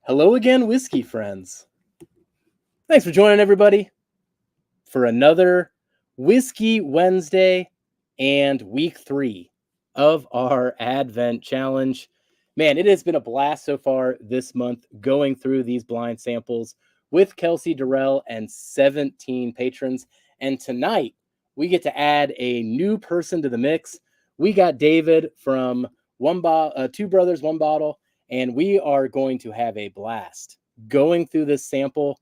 Hello again, whiskey friends. Thanks for joining everybody for another Whiskey Wednesday and week 3 of our Advent Challenge. Man, it has been a blast so far this month going through these blind samples with Kelsey Durrell and 17 patrons. And tonight, we get to add a new person to the mix. We got David from Two Brothers, One Bottle, and we are going to have a blast going through this sample.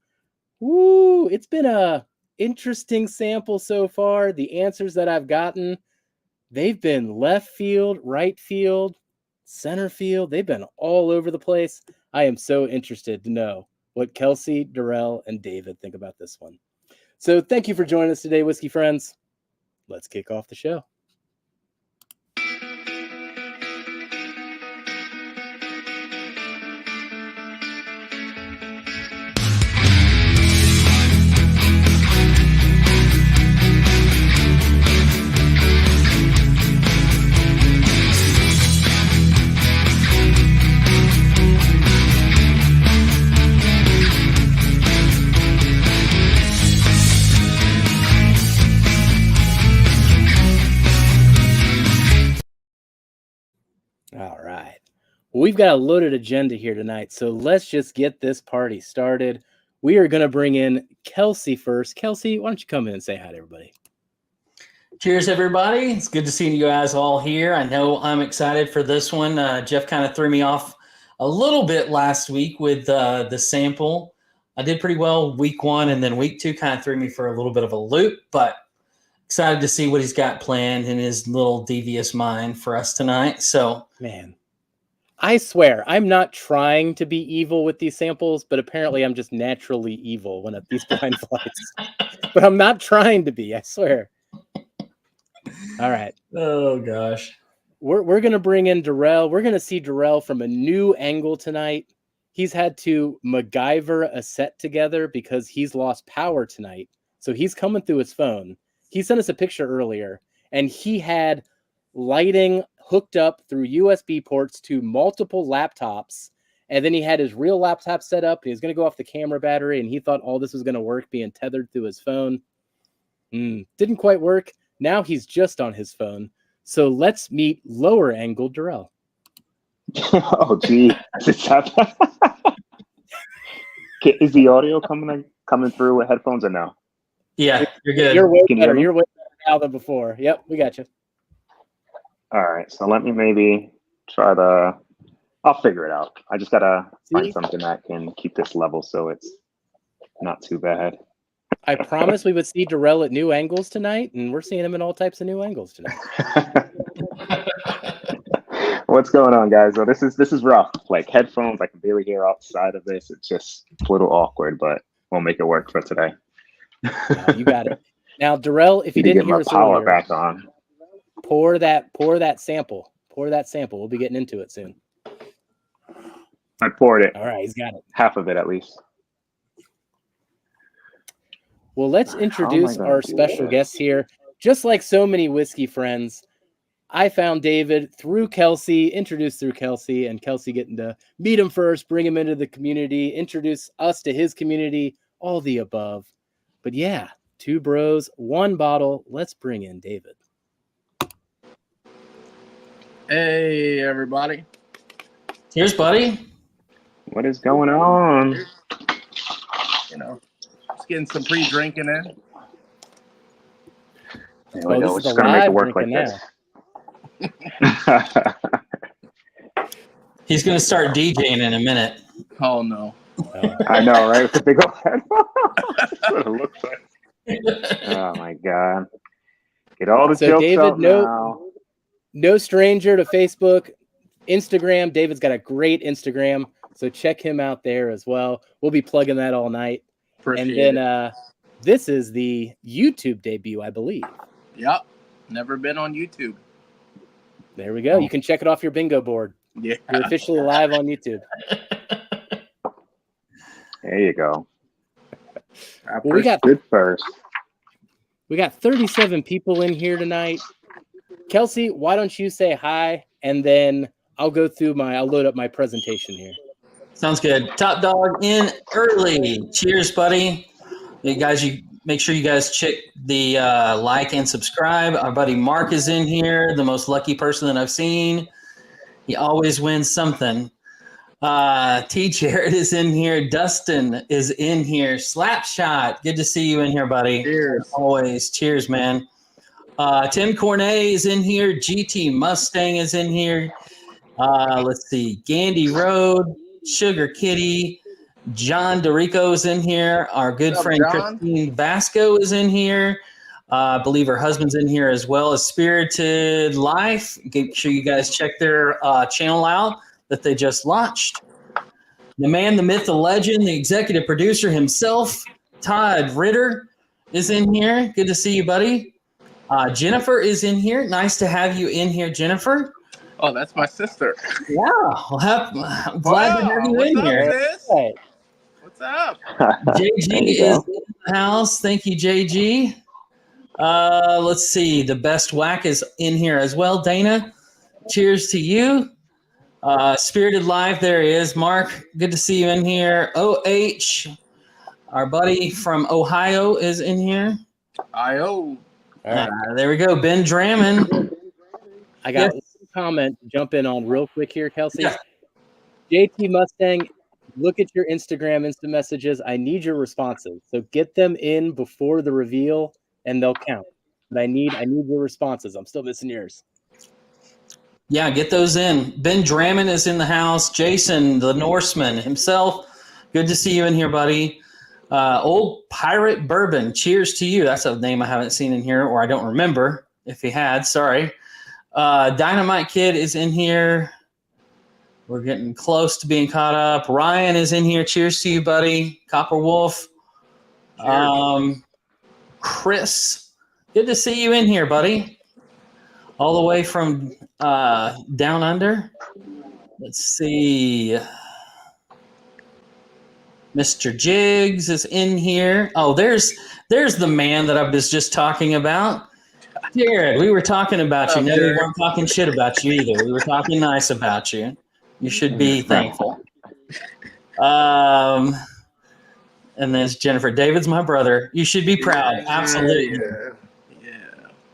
Woo! It's been a interesting sample so far. The answers that I've gotten, they've been left field, right field, center field. They've been all over the place. I am so interested to know what Kelsey, Durrell, and David think about this one. So thank you for joining us today, whiskey friends. Let's kick off the show. All right. Well, we've got a loaded agenda here tonight, so let's just get this party started. We are going to bring in Kelsey first. Kelsey, why don't you come in and say hi to everybody? Cheers, everybody. It's good to see you guys all here. I know I'm excited for this one. Jeff kind of threw me off a little bit last week with the sample. I did pretty well week 1, and then week 2 kind of threw me for a little bit of a loop, but excited to see what he's got planned in his little devious mind for us tonight. So, man, I swear I'm not trying to be evil with these samples, but apparently I'm just naturally evil when at these blind flights. But I'm not trying to be, I swear. All right. Oh gosh. We're going to bring in Durrell. We're going to see Durrell from a new angle tonight. He's had to MacGyver a set together because he's lost power tonight. So he's coming through his phone. He sent us a picture earlier, and he had lighting hooked up through USB ports to multiple laptops, and then he had his real laptop set up, and he was going to go off the camera battery, and he thought all this was going to work being tethered through his phone. Didn't quite work. Now he's just on his phone. So let's meet lower angle Durrell. Oh, gee. Is the audio coming through with headphones or no? Yeah, you're good. You're way better. You're way better now than before. Yep, we got you. All right, so let me maybe try I'll figure it out. I just got to find something that can keep this level so it's not too bad. I promised we would see Durrell at new angles tonight, and we're seeing him in all types of new angles tonight. What's going on, guys? So this is rough. Like headphones, I can barely hear outside of this. It's just a little awkward, but we'll make it work for today. You got it. Now, Durrell, if you didn't hear us power earlier, back on. Pour that sample. Pour that sample. We'll be getting into it soon. I poured it. All right, he's got it. Half of it, at least. Well, let's introduce our special guest here. Just like so many whiskey friends, I found David through Kelsey, introduced through Kelsey, and Kelsey getting to meet him first, bring him into the community, introduce us to his community, all the above. But yeah, 2 bros, 1 bottle. Let's bring in David. Hey, everybody. Cheers, buddy. What is going on? You know, just getting some pre-drinking in. There we go. We're just going to make it work like this. He's going to start DJing in a minute. Oh, no. I know, right? With the big old head. That's what it looks like. Oh, my God. Get all the jokes David, out now. No stranger to Facebook, Instagram. David's got a great Instagram, so check him out there as well. We'll be plugging that all night. Appreciate it. This is the YouTube debut, I believe. Yep. Never been on YouTube. There we go. You can check it off your bingo board. Yeah. You're officially live on YouTube. There you go. Well, we got good first. We got 37 people in here tonight. Kelsey, why don't you say hi, and then I'll load up my presentation here. Sounds good. Top dog in early. Cheers, buddy. You guys, you make sure you guys check the like and subscribe. Our buddy Mark is in here, the most lucky person that I've seen. He always wins something. T. Jared is in here. Dustin is in here. Slapshot. Good to see you in here, buddy. Cheers. Always. Cheers, man. Tim Cornet is in here. GT Mustang is in here. Let's see. Gandy Road, Sugar Kitty, John DeRico is in here. Our good What's up, friend John? Christine Vasco is in here. I believe her husband's in here as well as Spirited Life. Make sure you guys check their channel out that they just launched. The man, the myth, the legend, the executive producer himself, Todd Ritter, is in here. Good to see you, buddy. Jennifer is in here. Nice to have you in here, Jennifer. Oh, that's my sister. Yeah, I'm glad to have you in What's here. up, sis? Hey, What's up? JG There you is go. in the house. Thank you, JG. Let's see. The best whack is in here as well. Dana, cheers to you. Spirited Life, there he is. Mark, good to see you in here. OH, our buddy from Ohio, is in here. IO. all right. There we go. Ben Drammond. I got Yes. one comment to jump in on real quick here, Kelsey. Yeah. JT Mustang, look at your Instagram instant messages. I need your responses. So get them in before the reveal and they'll count. But I need your responses. I'm still missing yours. Yeah, get those in. Ben Drammond is in the house. Jason, the Norseman himself. Good to see you in here, buddy. Old Pirate Bourbon. Cheers to you. That's a name I haven't seen in here, or I don't remember. If he had, sorry. Dynamite Kid is in here. We're getting close to being caught up. Ryan is in here. Cheers to you, buddy. Copper Wolf. Chris, good to see you in here, buddy. All the way from down under. Let's see. Mr. Jiggs is in here. Oh, there's the man that I was just talking about. Jared, we were talking about you. No, we weren't talking shit about you either. We were talking nice about you. You should be thankful. And there's Jennifer. David's my brother. You should be proud. Absolutely. Yeah.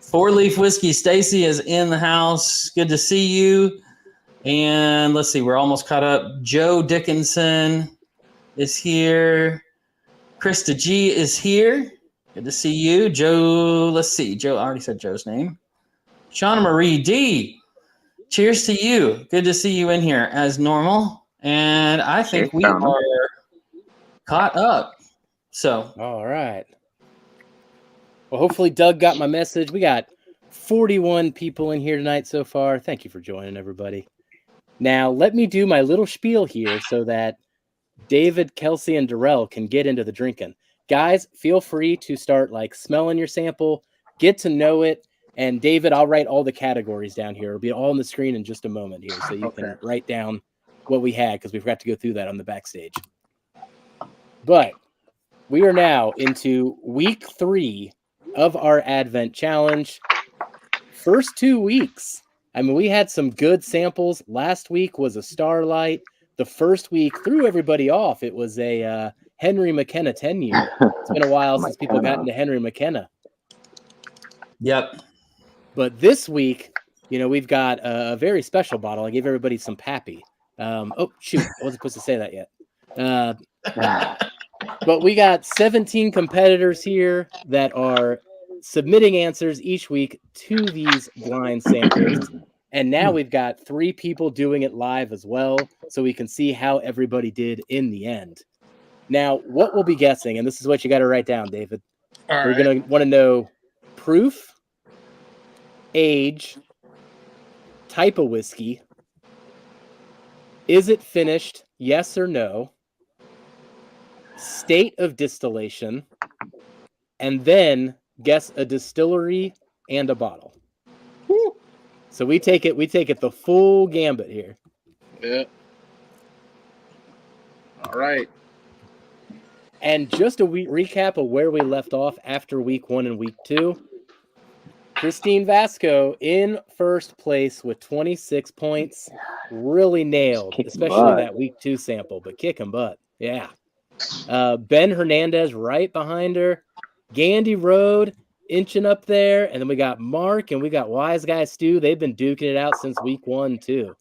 Four Leaf Whiskey. Stacy is in the house. Good to see you. And let's see, we're almost caught up. Joe Dickinson is here. Krista G is here. Good to see you. Joe, let's see. Joe, I already said Joe's name. Shauna Marie D. Cheers to you. Good to see you in here as normal. And I think we are caught up. So, All right. Well, hopefully Doug got my message. We got 41 people in here tonight so far. Thank you for joining, everybody. Now, let me do my little spiel here so that David, Kelsey, and Darrell can get into the drinking. Guys, feel free to start smelling your sample, get to know it. And David, I'll write all the categories down here. It'll be all on the screen in just a moment here. So you can write down what we had because we forgot to go through that on the backstage. But we are now into week 3 of our Advent Challenge. First 2 weeks. I mean, we had some good samples. Last week was a Starlight. The first week threw everybody off. It was a Henry McKenna 10-year. It's been a while since people got into Henry McKenna. yep. But this week, we've got a very special bottle. I gave everybody some Pappy. Oh, shoot. I wasn't supposed to say that yet. But we got 17 competitors here that are submitting answers each week to these blind samples. And now we've got 3 people doing it live as well, so we can see how everybody did in the end. Now, what we'll be guessing, and this is what you got to write down, David. We're going to want to know proof, age, type of whiskey, is it finished, yes or no, state of distillation, and then guess a distillery and a bottle. Woo. So we take it the full gambit here. Yeah. All right. And just a recap of where we left off after week 1 and week 2. Christine Vasco in first place with 26 points. really nailed, Kicking especially butt. that week 2 sample, but kicking butt. Yeah. Ben Hernandez right behind her. Gandy Road inching up there. And then we got Mark and we got Wise Guy Stu. They've been duking it out since week 1, too.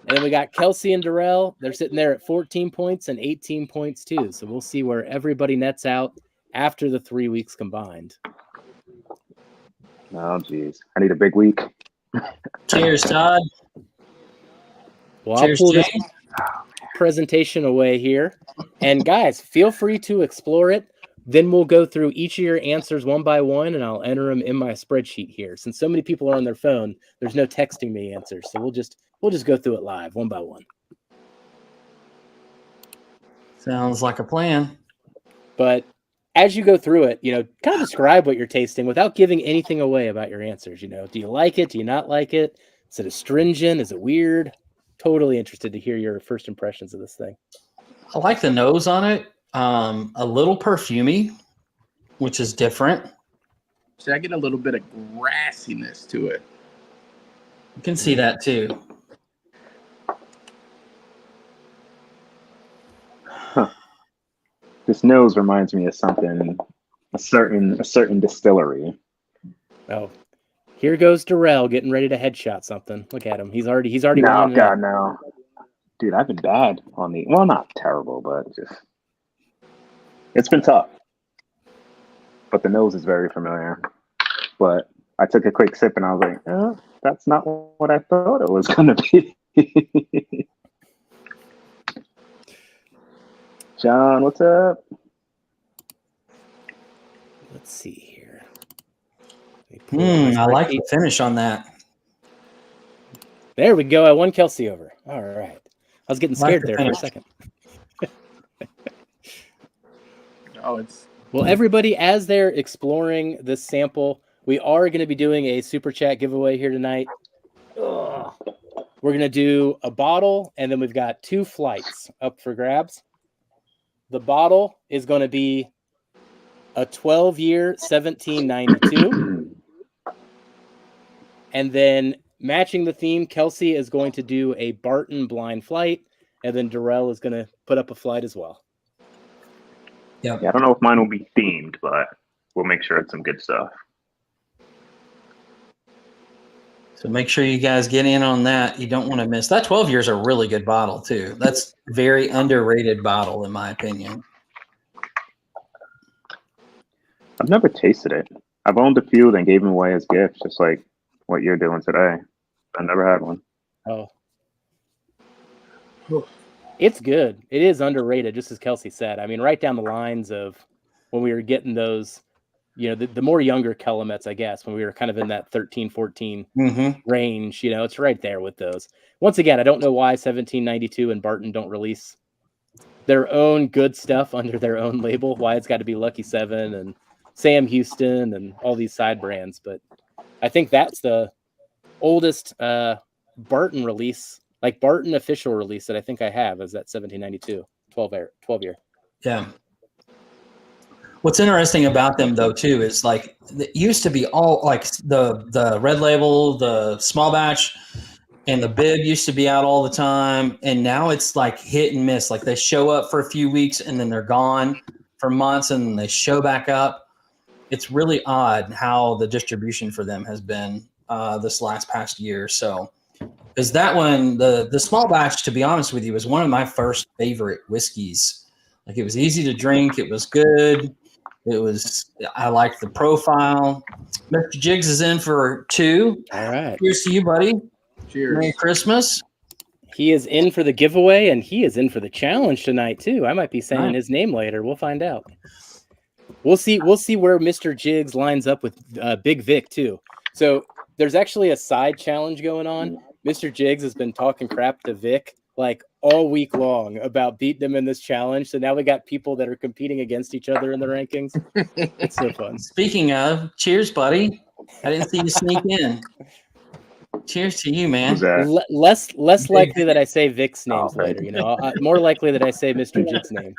And then we got Kelsey and Darrell. They're sitting there at 14 points and 18 points, too. So we'll see where everybody nets out after the 3 weeks combined. Oh, geez. I need a big week. Cheers, Todd. Well, Cheers, I'll pull this Jay. presentation away here. And guys, feel free to explore it. Then we'll go through each of your answers one by one, and I'll enter them in my spreadsheet here. Since so many people are on their phone, there's no texting me answers. So we'll just go through it live one by one. Sounds like a plan. But as you go through it, kind of describe what you're tasting without giving anything away about your answers. Do you like it? Do you not like it? Is it astringent? Is it weird? Totally interested to hear your first impressions of this thing. I like the nose on it. A little perfumey, which is different. So I get a little bit of grassiness to it. You can see that too. This nose reminds me of something, a certain distillery. Oh, here goes Darrell getting ready to headshot something. Look at him. He's already No, winding God, up. no. Dude, I've been bad on the, well, not terrible, but it's been tough. But the nose is very familiar. But I took a quick sip and I was like, oh, that's not what I thought it was going to be. John, what's up? Let's see here. I like the finish on that. There we go. I won Kelsey over. All right. I was getting scared there for a finish. second. Oh, it's Well, everybody, as they're exploring this sample, we are going to be doing a super chat giveaway here tonight. Ugh. We're going to do a bottle, and then we've got 2 flights up for grabs. The bottle is going to be a 12-year 1792. And then matching the theme, Kelsey is going to do a Barton blind flight, and then Darrell is going to put up a flight as well. Yeah, I don't know if mine will be themed, but we'll make sure it's some good stuff. So make sure you guys get in on that. You don't want to miss that. 12 years a really good bottle too. That's a very underrated bottle in my opinion. I've never tasted it. I've owned a few, then gave them away as gifts, just like what you're doing today. I've never had one. Oh. It's good. It is underrated, just as Kelsey said. I mean, right down the lines of when we were getting those, the more younger Calumet's, I guess, when we were kind of in that 13, 14 range, it's right there with those. Once again, I don't know why 1792 and Barton don't release their own good stuff under their own label, why it's got to be Lucky 7 and Sam Houston and all these side brands. But I think that's the oldest Barton release, like Barton official release that I think I have is that 1792 12 year. Yeah. What's interesting about them though too is like it used to be all like the red label, the small batch, and the bib used to be out all the time, and now it's like hit and miss. Like they show up for a few weeks and then they're gone for months, and then they show back up. It's really odd how the distribution for them has been this past year. So, because that one, the small batch, to be honest with you, was one of my first favorite whiskeys. Like it was easy to drink, it was good. I liked the profile. Mr. Jiggs is in for 2. All right. Cheers to you, buddy. cheers. Merry Christmas. He is in for the giveaway, and he is in for the challenge tonight too. I might be saying Right. his name later. We'll find out. We'll see where Mr. Jiggs lines up with Big Vic too. So there's actually a side challenge going on. Mr. Jiggs has been talking crap to Vic like all week long about beating him in this challenge. So now we got people that are competing against each other in the rankings. It's so fun. Speaking of, cheers, buddy. I didn't see you sneak in. Cheers to you, man. Who's that? Less likely that I say Vic's Oh, names thank later. More likely that I say Mr. Jiggs' name.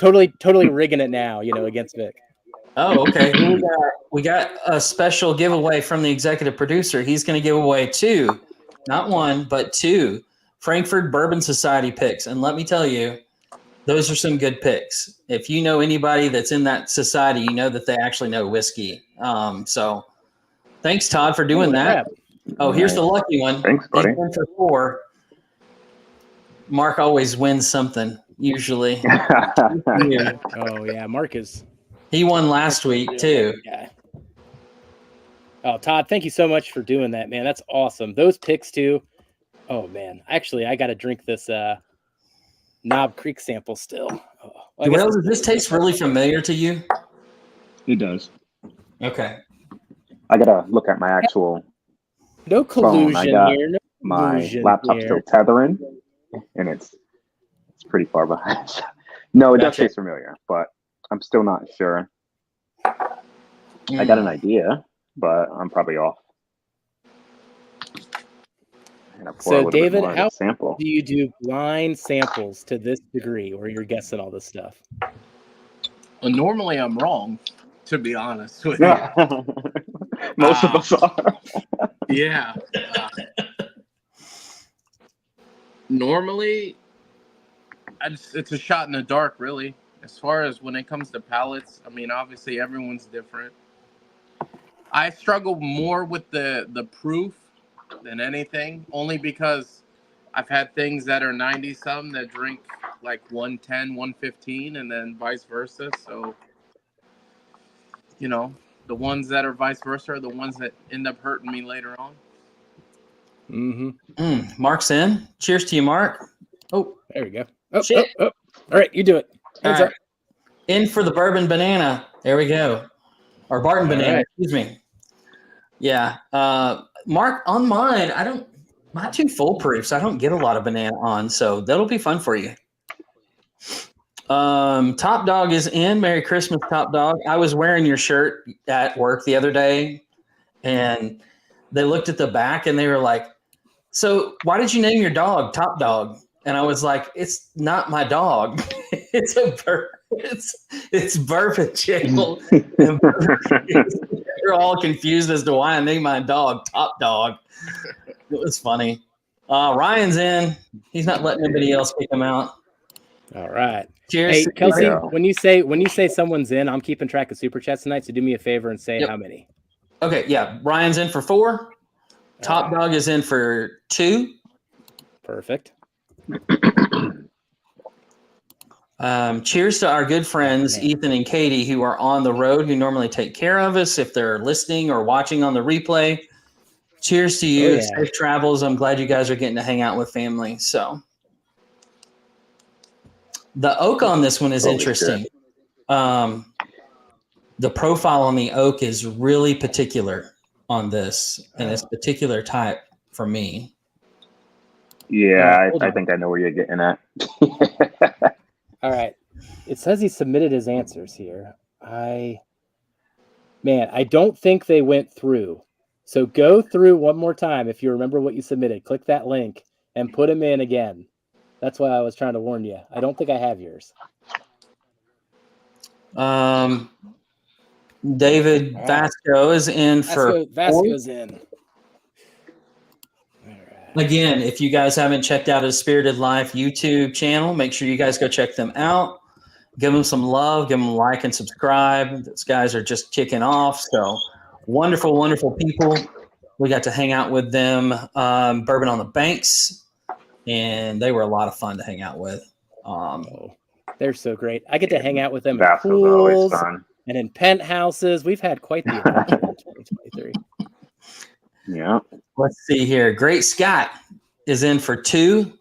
Totally rigging it now, against Vic. Oh, okay. We got a special giveaway from the executive producer. He's going to give away 2 not one, but 2 Frankfurt Bourbon Society picks. And let me tell you, those are some good picks. If you know anybody that's in that society, you know that they actually know whiskey. So thanks, Todd, for doing that. Crap. Oh, here's the lucky one. Thanks, buddy. He's 1 for 4. Mark always wins something, usually. Yeah. Oh yeah, Mark is. He won last week, too. Yeah. Oh, Todd, thank you so much for doing that, man. That's awesome. Those picks too. Oh man, actually, I got to drink this Knob Creek sample still. Oh, Well, does this taste really familiar to you? It does. Okay. I gotta look at my actual no phone. I collusion got here. No my collusion laptop here. still tethering, and it's pretty far behind. No, it does Gotcha. taste familiar, but I'm still not sure. I got an idea, but I'm probably off. So, David, how sample. do you do blind samples to this degree, where you're guessing all this stuff? Well, normally I'm wrong, to be honest with you. Yeah. Most of us are. Yeah. Normally, it's a shot in the dark, really. As far as when it comes to palates, I mean, obviously everyone's different. I struggle more with the proof than anything, only because I've had things that are 90-some that drink like 110, 115, and then vice versa. So, you know, the ones that are vice versa are the ones that end up hurting me later on. Mm-hmm. Mark's in. Cheers to you, Mark. Oh, there we go. Oh, shit. All right, you do it. All right. In for the bourbon banana. There we go. Or Barton banana, right. excuse me. Yeah. Mark, on mine, not too foolproof, so I don't get a lot of banana on, so that'll be fun for you. Top Dog is in. Merry Christmas, Top Dog. I was wearing your shirt at work the other day, and they looked at the back and they were like, so why did you name your dog Top Dog? And I was like, it's not my dog. It's a it's bourbon jail. You're all confused as to why I named my dog Top Dog. It was funny. Ryan's in. He's not letting anybody else pick him out. All right. Cheers. Hey, Kelsey, when you say someone's in, I'm keeping track of super chats tonight, so do me a favor and say how many. Okay, yeah. Ryan's in for 4. Top Dog is in for 2. Perfect. Cheers to our good friends, Ethan and Katie, who are on the road, who normally take care of us if they're listening or watching on the replay. Cheers to you. yeah. Safe travels. I'm glad you guys are getting to hang out with family. So the oak on this one is interesting. The profile on the oak is really particular on this, and it's particular type for me. Yeah, I think I know where you're getting at. All right. It says he submitted his answers here. I don't think they went through. So go through one more time if you remember what you submitted. Click that link and put them in again. That's why I was trying to warn you. I don't think I have yours. David Vasco is in for Vasco's in. Again, if you guys haven't checked out his Spirited Life YouTube channel, make sure you guys go check them out. Give them some love. Give them a like and subscribe. Those guys are just kicking off. So wonderful, wonderful people. We got to hang out with them, Bourbon on the Banks, and they were a lot of fun to hang out with. They're so great. I get to hang out with them That's in pools fun. and in penthouses. We've had quite the adventure in 2023. Yeah. Let's see here. Great Scott is in for 2.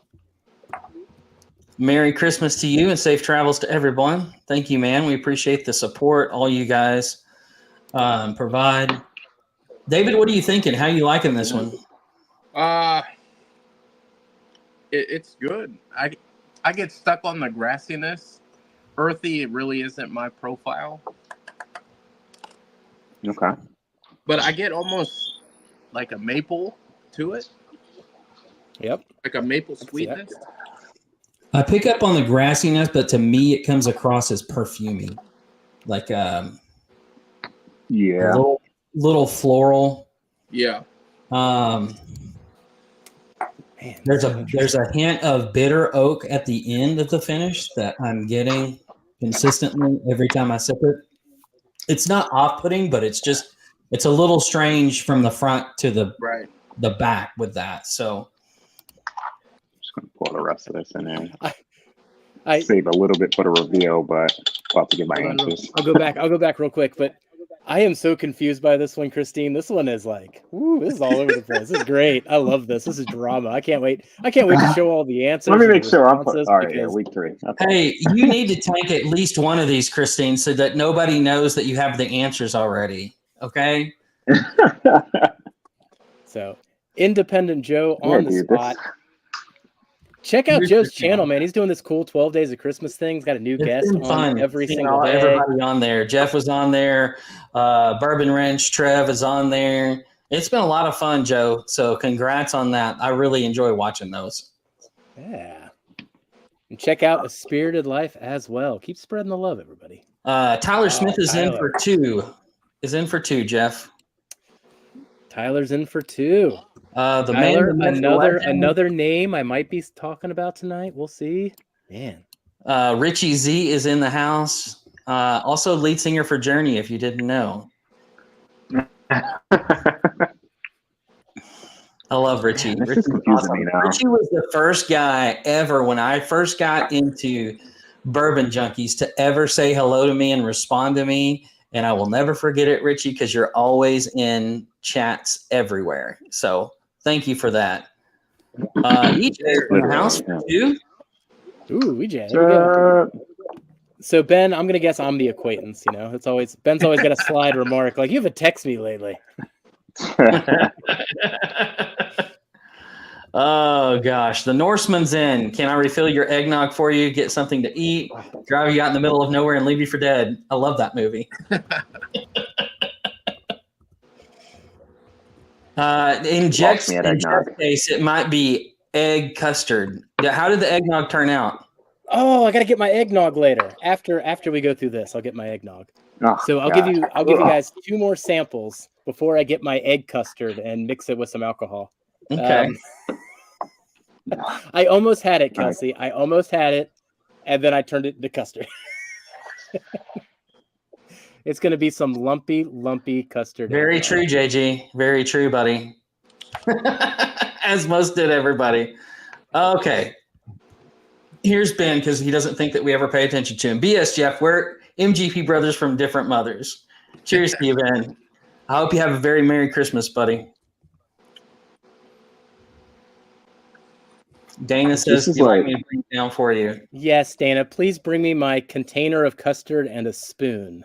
Merry Christmas to you and safe travels to everyone. Thank you, man. We appreciate the support all you guys provide. David, what are you thinking? How are you liking this one? It's good. I get stuck on the grassiness. Earthy, it really isn't my profile. Okay. But I get almost like a maple to it. Yep. Like a maple sweetness. I pick up on the grassiness, but to me, it comes across as perfumey. Like a yeah, little floral. Yeah. Man, There's so a interesting. hint of bitter oak at the end of the finish that I'm getting consistently every time I sip it. It's not off-putting, but it's a little strange from the front to Right. the back with that. So Just gonna pour the rest of this in there. I Save a little bit for the reveal, but about to get my hold on, answers. I'll go back real quick, but I am so confused by this one, Christine. This one is like, ooh, this is all over the place. This is great. I love this. This is drama. I can't wait. I can't wait to show all the answers. Let me and make the sure I'm put. responses All right, yeah, because week 3. Okay. hey, you need to take at least one of these, Christine, so that nobody knows that you have the answers already. Okay. so Independent Joe Yeah, on the dude, spot. Check out Joe's channel, man. He's doing this cool 12 days of Christmas thing. He's got a new It's guest been on fun every seeing single day. everybody on there. Jeff was on there. Bourbon Wrench, Trev is on there. It's been a lot of fun, Joe. So congrats on that. I really enjoy watching those. Yeah. And check out A Spirited Life as well. Keep spreading the love, everybody. Tyler Smith is in Tyler. for 2. Is in for 2, Jeff. Tyler's in for 2. The Tyler, man, the myth, another name I might be talking about tonight. We'll see. Man. Richie Z is in the house. Also lead singer for Journey, if you didn't know. I love Richie. This is confusing me now. Richie was the first guy ever when I first got into Bourbon Junkies to ever say hello to me and respond to me. And I will never forget it, Richie, because you're always in chats everywhere. So thank you for that. EJ is in the house for 2. Ooh, EJ. There we go. So Ben, I'm gonna guess I'm the acquaintance. You know, Ben's always got a slide remark like, "You haven't texted me lately." Oh gosh, the Norseman's in. Can I refill your eggnog for you? Get something to eat, drive you out in the middle of nowhere, and leave you for dead. I love that movie. In Jeff's case, it might be egg custard. How did the eggnog turn out? Oh, I gotta get my eggnog later. After we go through this, I'll get my eggnog. Oh, so I'll give you guys 2 more samples before I get my egg custard and mix it with some alcohol. Okay. I almost had it, Kelsey. I almost had it, and then I turned it into custard. It's going to be some lumpy custard. Very true, JG. Very true, buddy. As most did everybody. Okay. Here's Ben, because he doesn't think that we ever pay attention to him. BS, Jeff, we're MGP brothers from different mothers. Cheers to you, Ben. I hope you have a very Merry Christmas, buddy. Dana says he'd like me to bring it down for you. Yes, Dana, please bring me my container of custard and a spoon.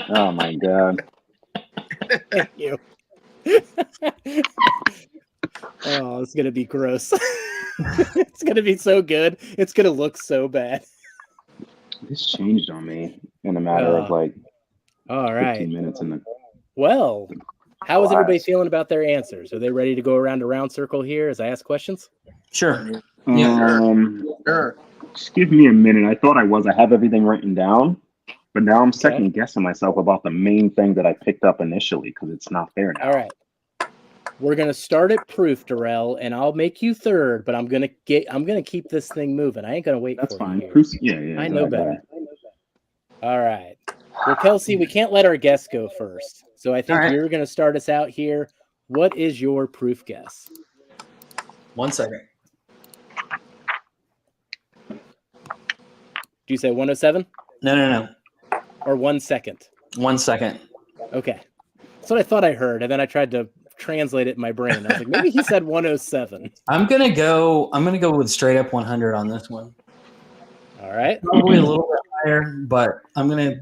Oh, my God. Thank you. Oh, it's going to be gross. It's going to be so good. It's going to look so bad. This changed on me in a matter of like all right. 15 minutes. Well, how is everybody feeling about their answers? Are they ready to go around a round circle here as I ask questions? Sure. Sure. Just give me a minute. I thought I have everything written down, but now I'm second guessing myself about the main thing that I picked up initially because it's not there now. All right. We're gonna start at proof, Darrell, and I'll make you third, but I'm gonna keep this thing moving. I ain't gonna wait. That's for fine. You Proof, yeah. I know better. All right. Well, Kelsey, we can't let our guests go first, so I think you're gonna start us out here. What is your proof guess? 1 second. Do you say 107? No. Or 1 second? 1 second. Okay. That's what I thought I heard, and then I tried to translate it in my brain. I was like, maybe he said 107. I'm gonna go with straight up 100 on this one. All right. Probably a little bit higher, but I'm gonna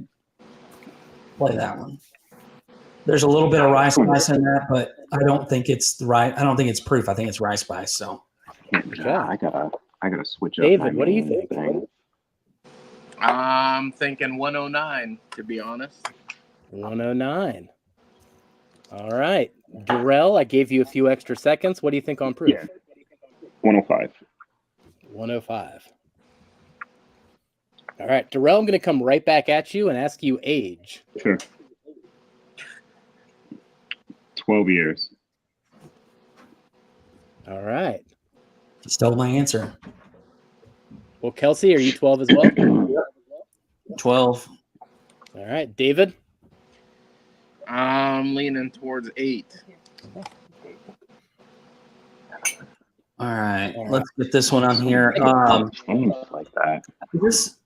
play that one. There's a little bit of rice spice in that, but I don't think it's right. I don't think it's proof. I think it's rice spice. So I gotta switch up. David, what do you think? I'm thinking 109, to be honest. 109. All right. Darrell, I gave you a few extra seconds. What do you think on proof? Yeah. 105. 105. All right. Darrell, I'm going to come right back at you and ask you age. Sure. 12 years. All right. Stole my answer. Well, Kelsey, are you 12 as well? 12. All right. David? I'm leaning towards 8. All right. Let's get this one on here. Change like that. This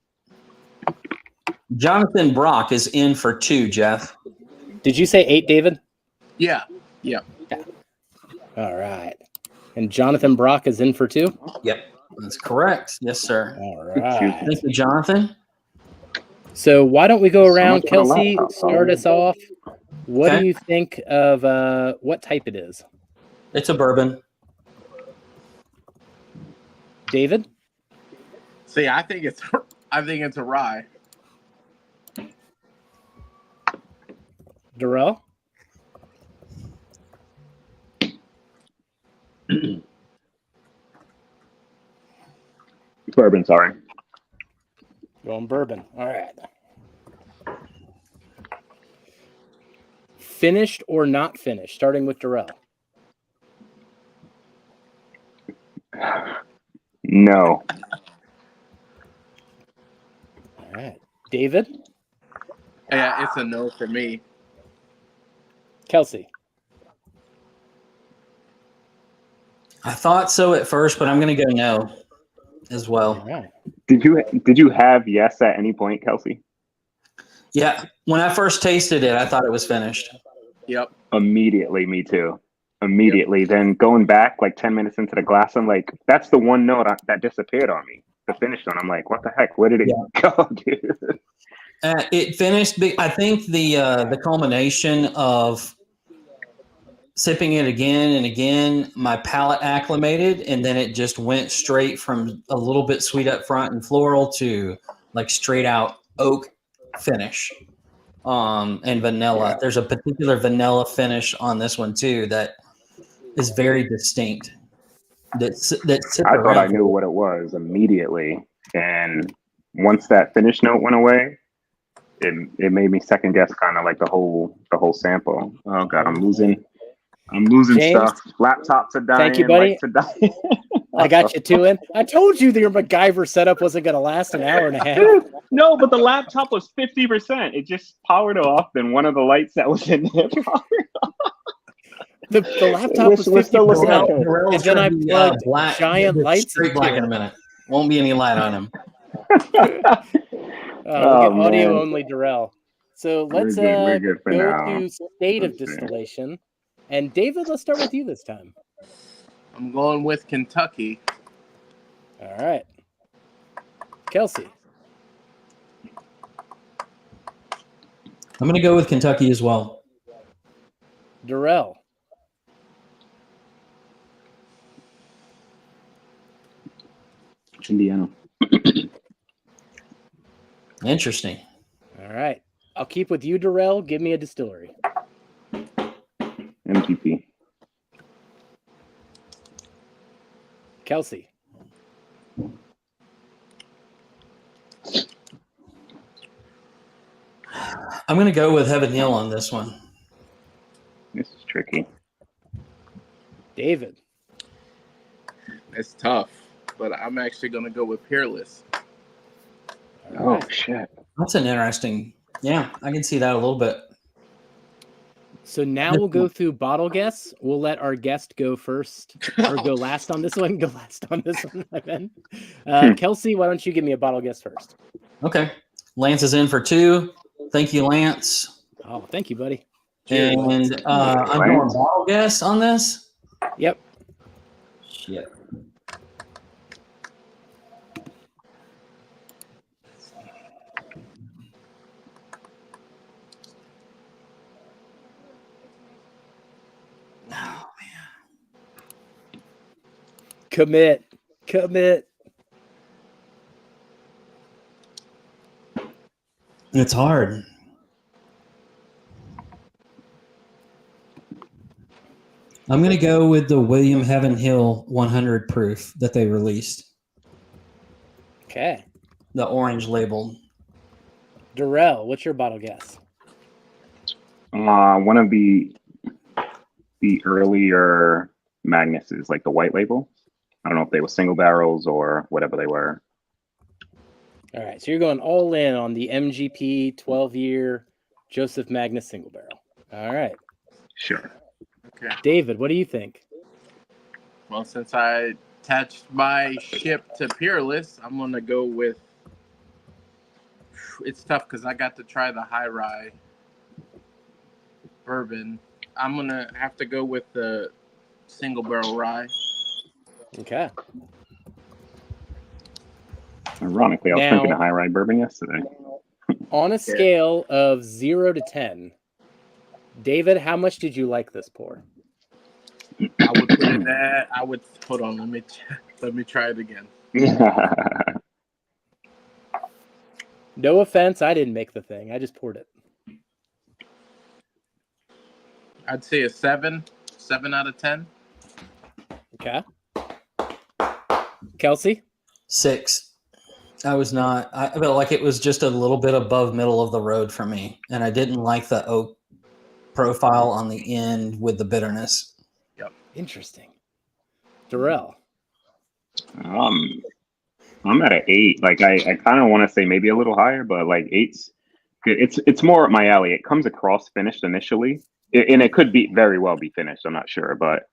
Jonathan Brock is in for 2, Jeff. Did you say 8, David? Yeah. All right. And Jonathan Brock is in for 2? Yep. That's correct. Yes, sir. All right. Thank you, Jonathan. So why don't we go around, Someone put a Kelsey, laptop start on. us off. What Okay. do you think of what type it is? It's a bourbon. David? See, I think it's a rye. Darrell? Bourbon, sorry. Going bourbon. All right. Finished or not finished? Starting with Darrell. No. All right. David? Yeah, it's a no for me. Kelsey? I thought so at first, but I'm going to go no as All well. right. Did you have yes at any point, Kelsey? Yeah. When I first tasted it, I thought it was finished. Yep. Immediately, me too. Immediately. Then going back like 10 minutes into the glass, I'm like, that's the one note that disappeared on me. The finished one. I'm like, what the heck? Where did it go, dude? It finished. I think the culmination of sipping it again and again, my palate acclimated, and then it just went straight from a little bit sweet up front and floral to like straight out oak finish. And vanilla. Yeah. There's a particular vanilla finish on this one too that is very distinct. I thought I knew what it was immediately, and once that finish note went away, it made me second guess kind of like the whole sample. Oh god, I'm losing James, stuff. Laptops are dying. thank you, buddy. Lights are dying. I got you 2 in. I told you that your MacGyver setup wasn't going to last an hour and a half. Dude, no, but the laptop was 50%. It just powered off, and one of the lights that was in there powered off. The laptop was We're still looking at 50%. it. And then I plugged giant lights straight black in a minute. Won't be any light on him. We'll get audio only, Darrell. So let's We're good for go now. to state of Let's see. distillation. And David, let's start with you this time. I'm going with Kentucky. All right. Kelsey. I'm going to go with Kentucky as well. Darrell. Indiana. Interesting. All right. I'll keep with you, Darrell. Give me a distillery. MGP. Kelsey. I'm going to go with Heaven Hill on this one. This is tricky. David. It's tough, but I'm actually going to go with Peerless. All right. Shit. That's an interesting. Yeah, I can see that a little bit. So now we'll go through bottle guess. We'll let our guest go first or go last on this one. Go last on this one, my man. Kelsey, why don't you give me a bottle guess first? Okay. Lance is in for 2. Thank you, Lance. Oh, thank you, buddy. And I'm going bottle guess on this. Yep. Shit. Oh, man. Commit. It's hard. I'm going to go with the William Heaven Hill 100 proof that they released. Okay. The orange label. Darrell, what's your bottle guess? One of the earlier Magnus's, like the white label. I don't know if they were single barrels or whatever they were. All right, so you're going all in on the MGP 12-year Joseph Magnus single barrel. All right. Sure. Okay. David, what do you think? Well, since I attached my ship to Peerless, I'm going to go with... It's tough because I got to try the high rye bourbon. I'm going to have to go with the single barrel rye. Okay. Ironically, I was Now- drinking a high rye bourbon yesterday. On a scale of 0 to 10, David, how much did you like this pour? I would put it at... Hold on, let me try it again. No offense, I didn't make the thing. I just poured it. I'd say a 7 out of 10. Okay. Kelsey? 6. I felt like it was just a little bit above middle of the road for me. And I didn't like the oak profile on the end with the bitterness. Interesting. Darrell? I'm at an 8. Like I kind of want to say maybe a little higher, but like 8's good. It's more up my alley. It comes across finished initially, and it could be very well be finished. I'm not sure, but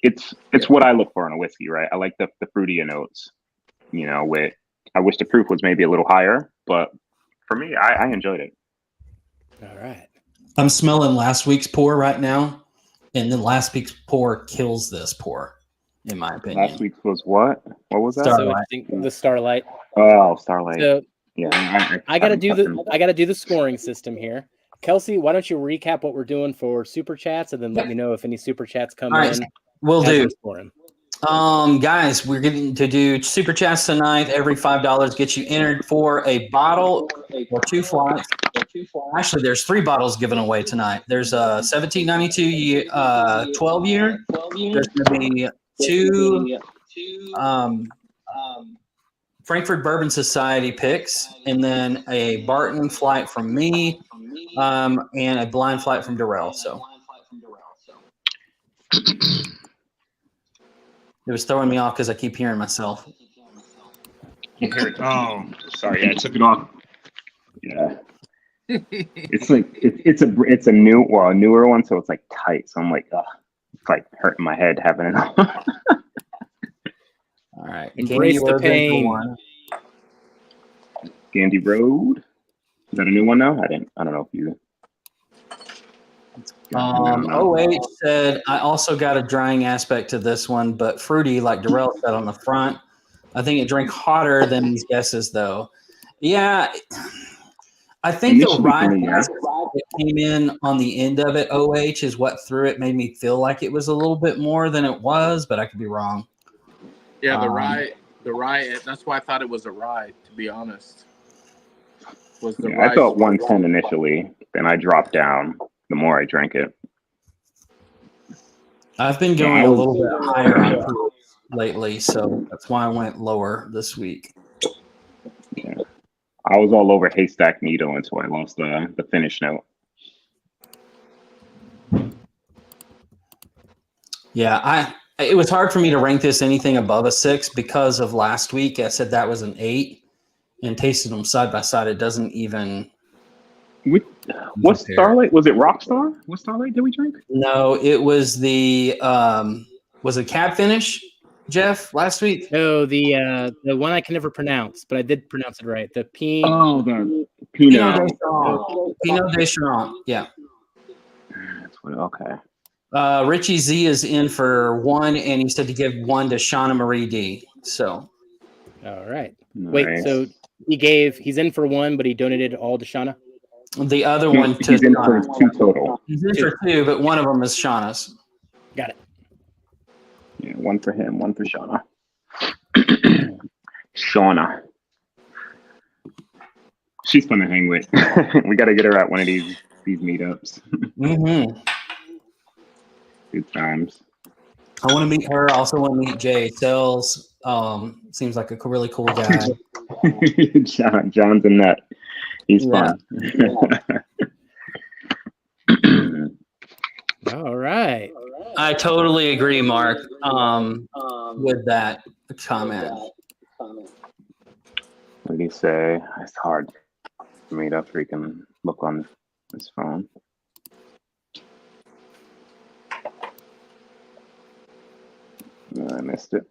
it's what I look for in a whiskey, right? I like the fruitier notes. I wish the proof was maybe a little higher, but for me, I enjoyed it. All right. I'm smelling last week's pour right now, and then last week's pour kills this pour, in my opinion. Last week's was what? What was that? Starlight. So I think the Starlight. Oh, Starlight. So Yeah, I gotta do the scoring system here. Kelsey, why don't you recap what we're doing for super chats, and then let me know if any super chats come All right. in. Will as do. we're scoring. Guys, we're getting to do super chats tonight. Every $5 gets you entered for a bottle or 2 flights. Actually, there's 3 bottles given away tonight. There's a 1792 12-year. There's going to be 2 Frankfurt Bourbon Society picks, and then a Barton flight from me, and a blind flight from Darrell. So it was throwing me off because I keep hearing myself. Oh, sorry. Yeah, I took it off. Yeah. It's like it's a newer one, so it's like tight. So I'm like, it's like hurting my head having it on. All right, Embrace the pain. Gandy Road. Is that a new one now? I don't know if you. OH said, I also got a drying aspect to this one, but fruity, like Darrell said on the front. I think it drank hotter than these guesses, though. Yeah, I think the rye that came in on the end of it, OH, is what threw it, made me feel like it was a little bit more than it was, but I could be wrong. Yeah, the rye. That's why I thought it was a rye, to be honest. I thought 110 initially, then I dropped down the more I drank it. I've been going a little bit higher on proof lately, so that's why I went lower this week. Yeah. I was all over Haystack Needle until I lost the finish note. Yeah, it was hard for me to rank this anything above a 6 because of last week. I said that was an 8, and tasting them side by side, it doesn't even. What Starlight? Was it Rockstar? What Starlight did we drink? No, it was the was it Cab Finish, Jeff, last week? No, the one I can never pronounce, but I did pronounce it right. The the Pinot Pinot. Pinot de Charon. Yeah. Okay. Richie Z is in for 1, and he said to give 1 to Shauna Marie D. So. All right. Nice. Wait, so he's in for 1, but he donated all to Shauna? The other one to he's in Shauna. for 2 total. He's in for 2, but one of them is Shauna's. Got it. Yeah, 1 for him, 1 for Shauna. Shauna. She's fun to hang with. We got to get her at one of these meetups. Mm-hmm. Good times. I want to meet her. I also want to meet Jay Sells. Seems like a really cool guy. John's a nut. He's fun. All right. I totally agree, Mark, with that comment. What do you say? It's hard for me to freaking look on this phone. I missed it.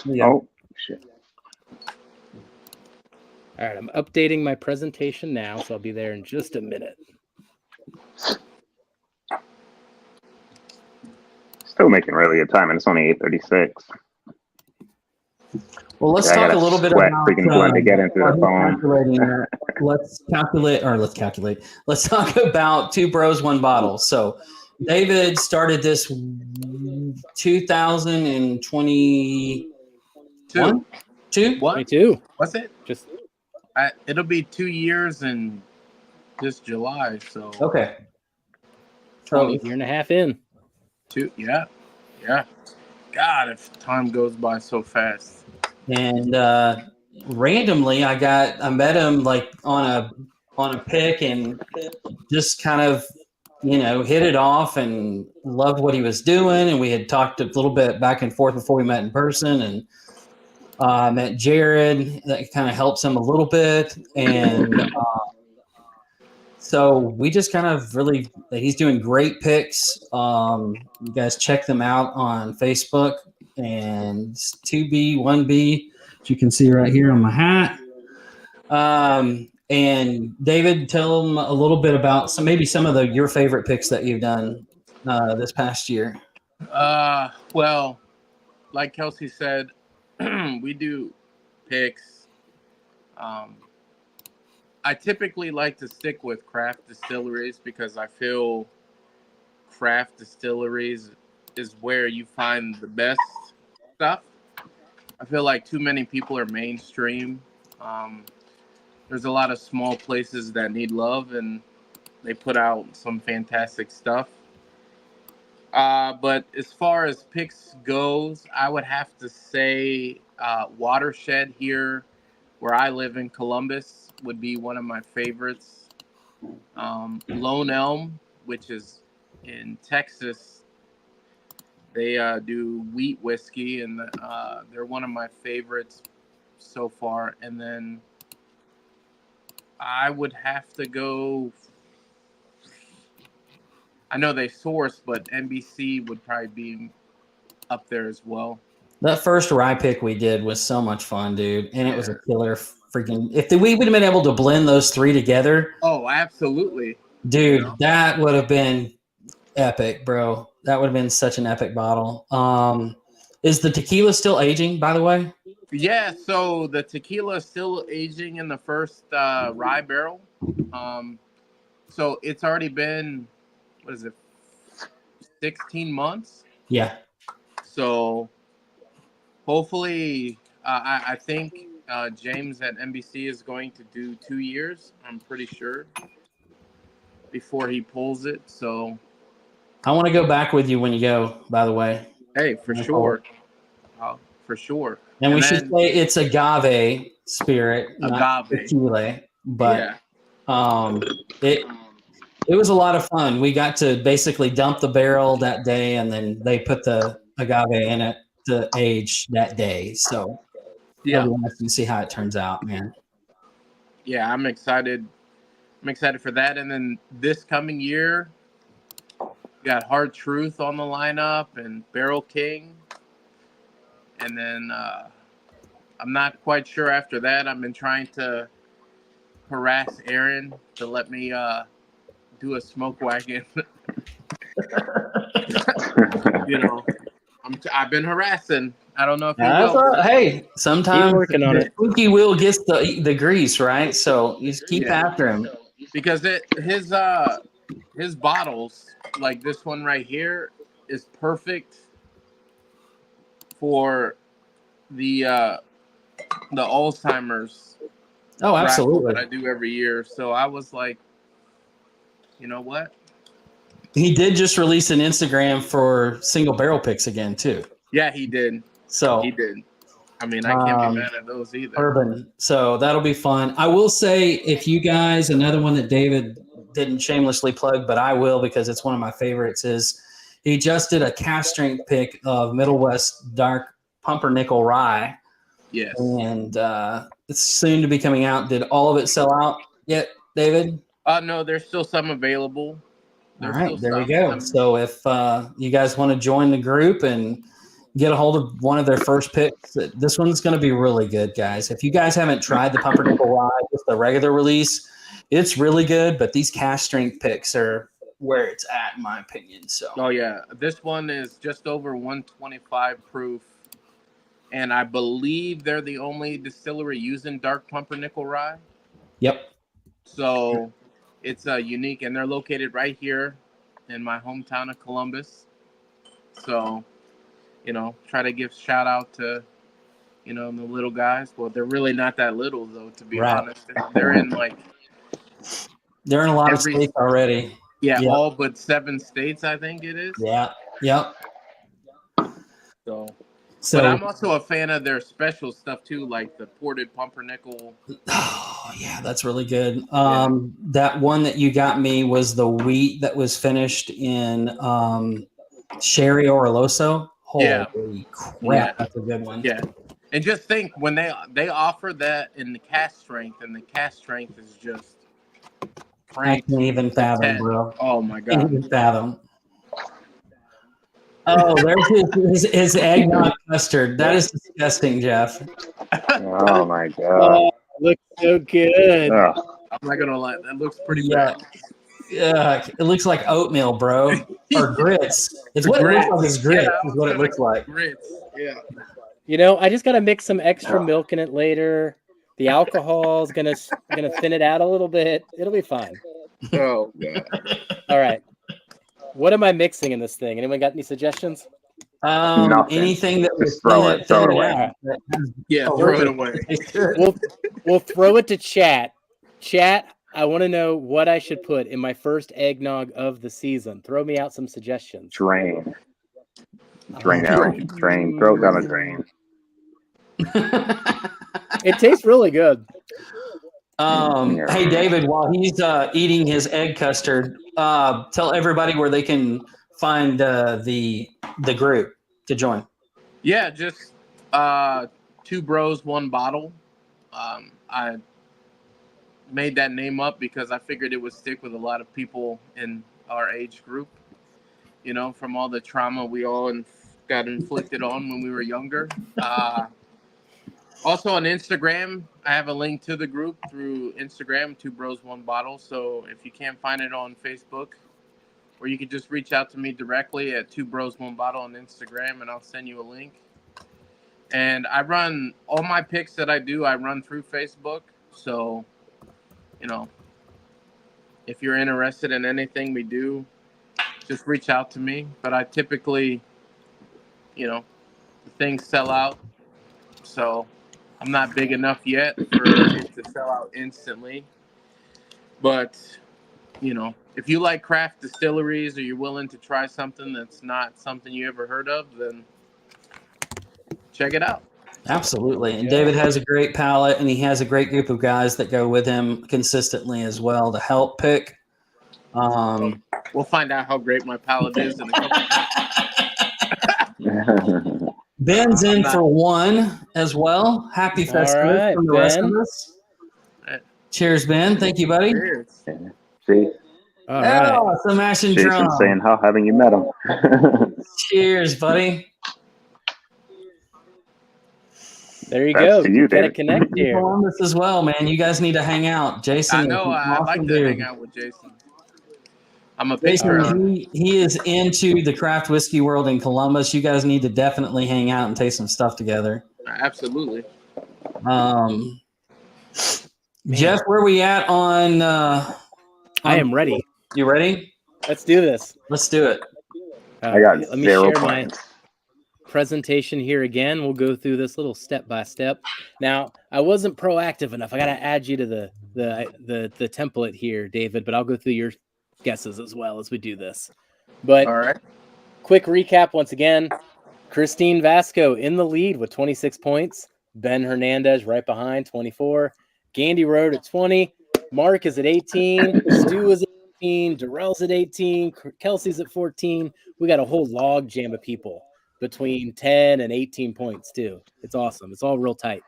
Yeah. Oh, shit. All right, I'm updating my presentation now, so I'll be there in just a minute. Still making really good time, and it's only 8:36. Well, let's I talk gotta a little bit sweat about freaking blood to get into the phone. calculating that. Let's talk about Two Bros, One Bottle. So David started this 2020. Two. Two? What? 22. What's it? Just It'll be 2 years in this July. So Okay. So year and a half in. two. Yeah. God, if time goes by so fast. and randomly I met him like on a pick and just kind of hit it off and loved what he was doing, and we had talked a little bit back and forth before we met in person, and met Jared. That kind of helps him a little bit, and so we just kind of really, he's doing great picks. You guys check them out on Facebook, and 2B, 1B, which you can see right here on my hat. And David, tell them a little bit about some of your favorite picks that you've done this past year. Well, like Kelsey said, we do picks. I typically like to stick with craft distilleries because I feel craft distilleries is where you find the best stuff. I feel like too many people are mainstream. There's a lot of small places that need love, and they put out some fantastic stuff. But as far as picks goes, I would have to say Watershed here, where I live in Columbus, would be one of my favorites. Lone Elm, which is in Texas, they do wheat whiskey, and they're one of my favorites so far. And then I would have to go. I know they source, but NBC would probably be up there as well. That first rye pick we did was so much fun, dude, and it was a killer freaking. We would have been able to blend those three together. Oh, absolutely, dude! That would have been epic, bro. That would have been such an epic bottle. Is the tequila still aging, by the way? Yeah, so the tequila is still aging in the first rye barrel. So it's already been, 16 months? Yeah. So hopefully, I think James at NBC is going to do 2 years, I'm pretty sure, before he pulls it. So I want to go back with you when you go, by the way. Hey, for sure. For sure. And we should say it's agave spirit, not agave tequila. But it was a lot of fun. We got to basically dump the barrel that day, and then they put the agave in it to age that day. So it'll be nice to see how it turns out, man. Yeah, I'm excited. I'm excited for that. And then this coming year, we got Hard Truth on the lineup and Barrel King. And then I'm not quite sure after that. I've been trying to harass Aaron to let me do a smoke wagon. I've been harassing. I don't know if he will. Hey, sometimes working on it. Squeaky wheel gets the grease, right? So you just keep after him. Because his bottles, like this one right here, is perfect for the Alzheimer's. Oh, absolutely. That I do every year. So I was like, you know what? He did just release an Instagram for single barrel picks again too. Yeah, he did. So he did. I mean, I can't be mad at those either. Urban. So that'll be fun. I will say, if you guys, another one that David didn't shamelessly plug, but I will because it's one of my favorites, is he just did a cast strength pick of Middle West Dark Pumpernickel Rye. Yes. And it's soon to be coming out. Did all of it sell out yet, David? No, there's still some available. All right, there we go. So if you guys want to join the group and get a hold of one of their first picks, this one's going to be really good, guys. If you guys haven't tried the Pumpernickel Rye, just the regular release, it's really good, but these cast strength picks are where it's at, in my opinion. So. Oh, yeah. This one is just over 125 proof. And I believe they're the only distillery using dark pumpernickel rye. Yep. So it's unique, and they're located right here in my hometown of Columbus. So, try to give shout out to, the little guys. Well, they're really not that little, though, to be honest. They're in a lot of states already. Yeah, yep. All but 7 states, I think it is. Yeah. Yep. So, but I'm also a fan of their special stuff too, like the ported pumpernickel. Oh yeah, that's really good. That one that you got me was the wheat that was finished in Sherry Oroloso. Holy crap, that's a good one. Yeah, and just think when they offer that in the cast strength, and the cast strength is just. I can't even fathom, bro. Oh my god, can't even fathom. Oh, there's his eggnog custard. That is disgusting, Jeff. Oh my god. Looks so good. Ugh. I'm not gonna lie, that looks pretty bad. Yeah, it looks like oatmeal, bro, or grits. It's what it looks like. Is grits is what it looks like. Grits. Yeah. I just gotta mix some extra milk in it later. The alcohol is gonna thin it out a little bit. It'll be fine. Oh god. All right. What am I mixing in this thing? Anyone got any suggestions? Anything that was throw it away. Yeah, throw it away. We'll throw it to chat. Chat, I want to know what I should put in my first eggnog of the season. Throw me out some suggestions. Drain. Throw it down the drain. It tastes really good. Hey, David, while he's eating his egg custard, tell everybody where they can find the group to join. Yeah, just 2 bros, 1 bottle. I made that name up because I figured it would stick with a lot of people in our age group, from all the trauma we all got inflicted on when we were younger. Also on Instagram, I have a link to the group through Instagram, 2 bros, 1 bottle. So if you can't find it on Facebook, or you can just reach out to me directly at 2 bros, 1 bottle on Instagram, and I'll send you a link. And I run all my picks that I do, I run through Facebook. So, if you're interested in anything we do, just reach out to me. But I typically, things sell out. So I'm not big enough yet for it to sell out instantly. But, if you like craft distilleries or you're willing to try something that's not something you ever heard of, then check it out. Absolutely. And David has a great palate, and he has a great group of guys that go with him consistently as well to help pick. We'll find out how great my palate is in a couple. Ben's in for 1 as well. Happy Festivus from the rest of us. Cheers, Ben. Thank you, buddy. Cheers. See? All right. Some ash and Jason drum. saying, how haven't you met him? Cheers, buddy. There you go. You gotta connect here. Columbus as well, man. You guys need to hang out. Jason. I know. I like to hang out with Jason. I'm a patron. He is into the craft whiskey world in Columbus. You guys need to definitely hang out and taste some stuff together. Absolutely. Jeff, where are we at on? I am ready. You ready? Let's do this. Let's do it. I got let me 0 share points. my presentation here again. We'll go through this little step by step. Now, I wasn't proactive enough. I got to add you to the template here, David, but I'll go through your guesses as well as we do this. But all right. Quick recap once again. Christine Vasco in the lead with 26 points. Ben Hernandez right behind, 24. Gandy Road at 20. Mark is at 18. Stu is at 14, Darrell's at 18, Kelsey's at 14. We got a whole log jam of people between 10 and 18 points too. It's awesome. It's all real tight.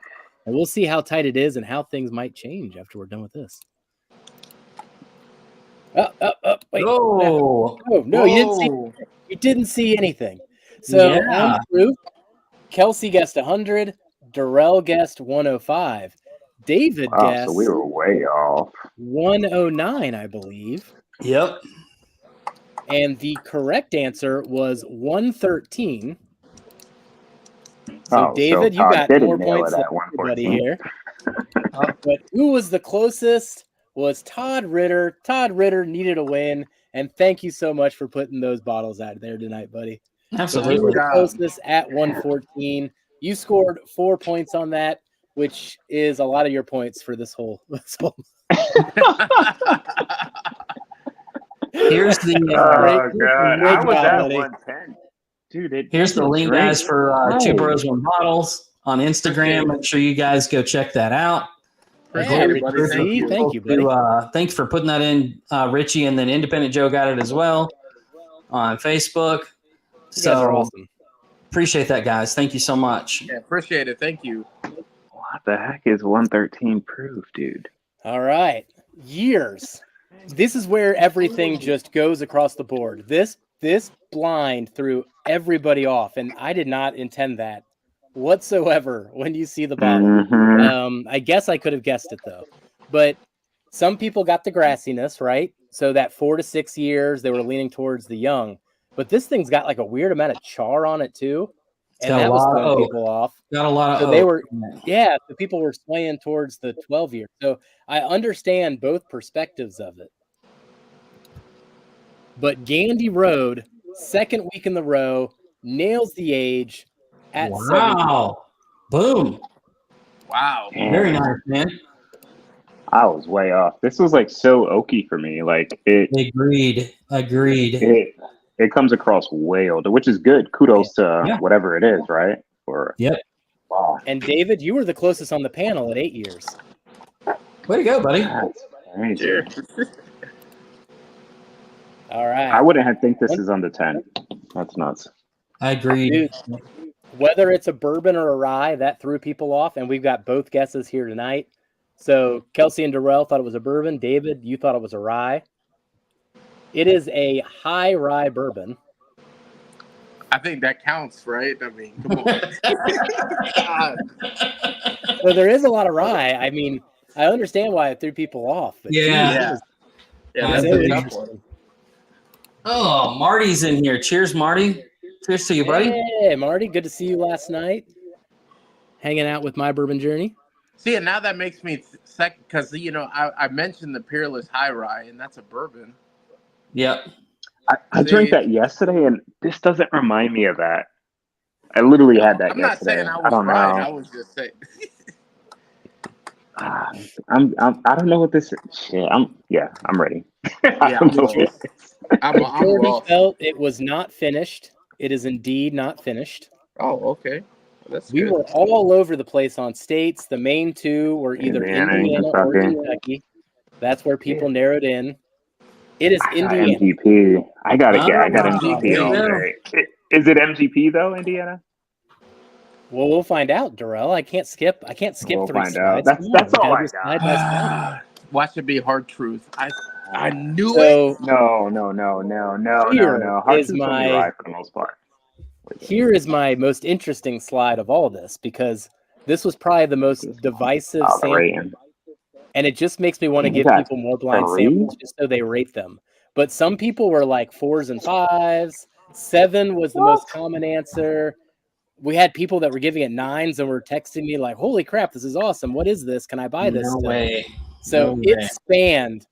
And we'll see how tight it is and how things might change after we're done with this. Wait. Oh, No, you didn't see anything. So on proof, Kelsey guessed 100, Darrell guessed 105. David guessed. So we were way off. 109, I believe. Yep. And the correct answer was 113. So David, you got more points than everybody here. But who was the closest was Todd Ritter. Todd Ritter needed a win, and thank you so much for putting those bottles out there tonight, buddy. Absolutely. You were the closest at 114. You scored 4 points on that, which is a lot of your points for this whole. Here's the I was at 110. Dude, here's the link, guys, for Two Bros One Bottles on Instagram. Make sure you guys go check that out. Thank you, buddy. Thanks for putting that in, Richie, and then Independent Joe got it as well on Facebook. You guys are awesome. Appreciate that, guys. Thank you so much. Yeah, appreciate it. Thank you. What the heck is 113 proof, dude? All right. Years. This is where everything just goes across the board. This blind threw everybody off, and I did not intend that whatsoever when you see the bottle. I guess I could have guessed it, though. But some people got the grassiness, right? So that 4 to 6 years, they were leaning towards the young. But this thing's got like a weird amount of char on it, too. And that was throwing people off. Got a lot of so they were, the people were swaying towards the 12 year. So I understand both perspectives of it. But Gandy Road, second week in the row, nails the age at 70. Boom. Wow. Very nice, man. I was way off. This was like so oaky for me. Like it. Agreed. It comes across way older, which is good. Kudos to whatever it is, right? Wow. And David, you were the closest on the panel at 8 years. Way to go, buddy. That's crazy. All right. I wouldn't have think this is under 10. That's nuts. I agree. Dude, whether it's a bourbon or a rye, that threw people off, and we've got both guesses here tonight. So Kelsey and Darrell thought it was a bourbon. David, you thought it was a rye. It is a high rye bourbon. I think that counts, right? I mean, come on. So there is a lot of rye. I mean, I understand why it threw people off. But That's a tough one. Oh, Marty's in here. Cheers, Marty. Cheers to you, buddy. Hey, Marty. Good to see you last night. Hanging out with My Bourbon Journey. See, and now that makes me second because, I mentioned the Peerless High Rye, and that's a bourbon. Yep. I drank that yesterday, and this doesn't remind me of that. I literally had that yesterday. I'm not saying I was right. I was just saying. I don't know what this is. Shit, I'm ready. I'm raw. Felt it was not finished. It is indeed not finished. Oh, okay. We were all over the place on states. The main two were either Indiana or Kentucky. That's where people narrowed in. It is Indiana. MGP. I got MGP all day. Is it MGP though, Indiana? Well, we'll find out, Darrell. I can't skip. We'll 3 find slides. Out. That's all I got. Watch it be hard truth. I knew it. No. Hard truth's only right for the most part. Here is my most interesting slide of all this because this was probably the most divisive sample. And it just makes me want to give people more blind samples just so they rate them. But some people were like 4s and 5s. 7 was the most common answer. We had people that were giving it 9s and were texting me like, holy crap, this is awesome. What is this? Can I buy this? No way. So it spanned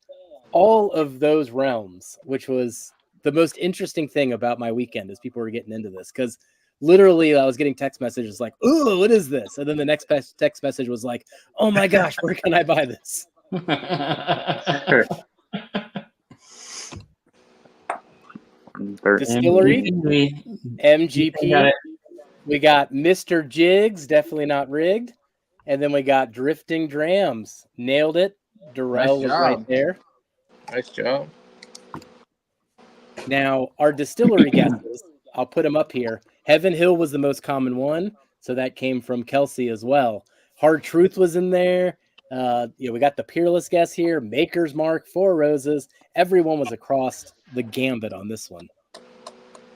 all of those realms, which was the most interesting thing about my weekend as people were getting into this. Because literally I was getting text messages like, oh, what is this? And then the next text message was like, oh my gosh, where can I buy this? Distillery, MGP. We got Mr. Jigs, definitely not rigged. And then we got Drifting Drams. Nailed it. Darrell was right there. Nice job. Now, our distillery guesses, I'll put them up here. Heaven Hill was the most common one, so that came from Kelsey as well. Hard Truth was in there. We got the Peerless guess here, Maker's Mark, Four Roses. Everyone was across the gambit on this one.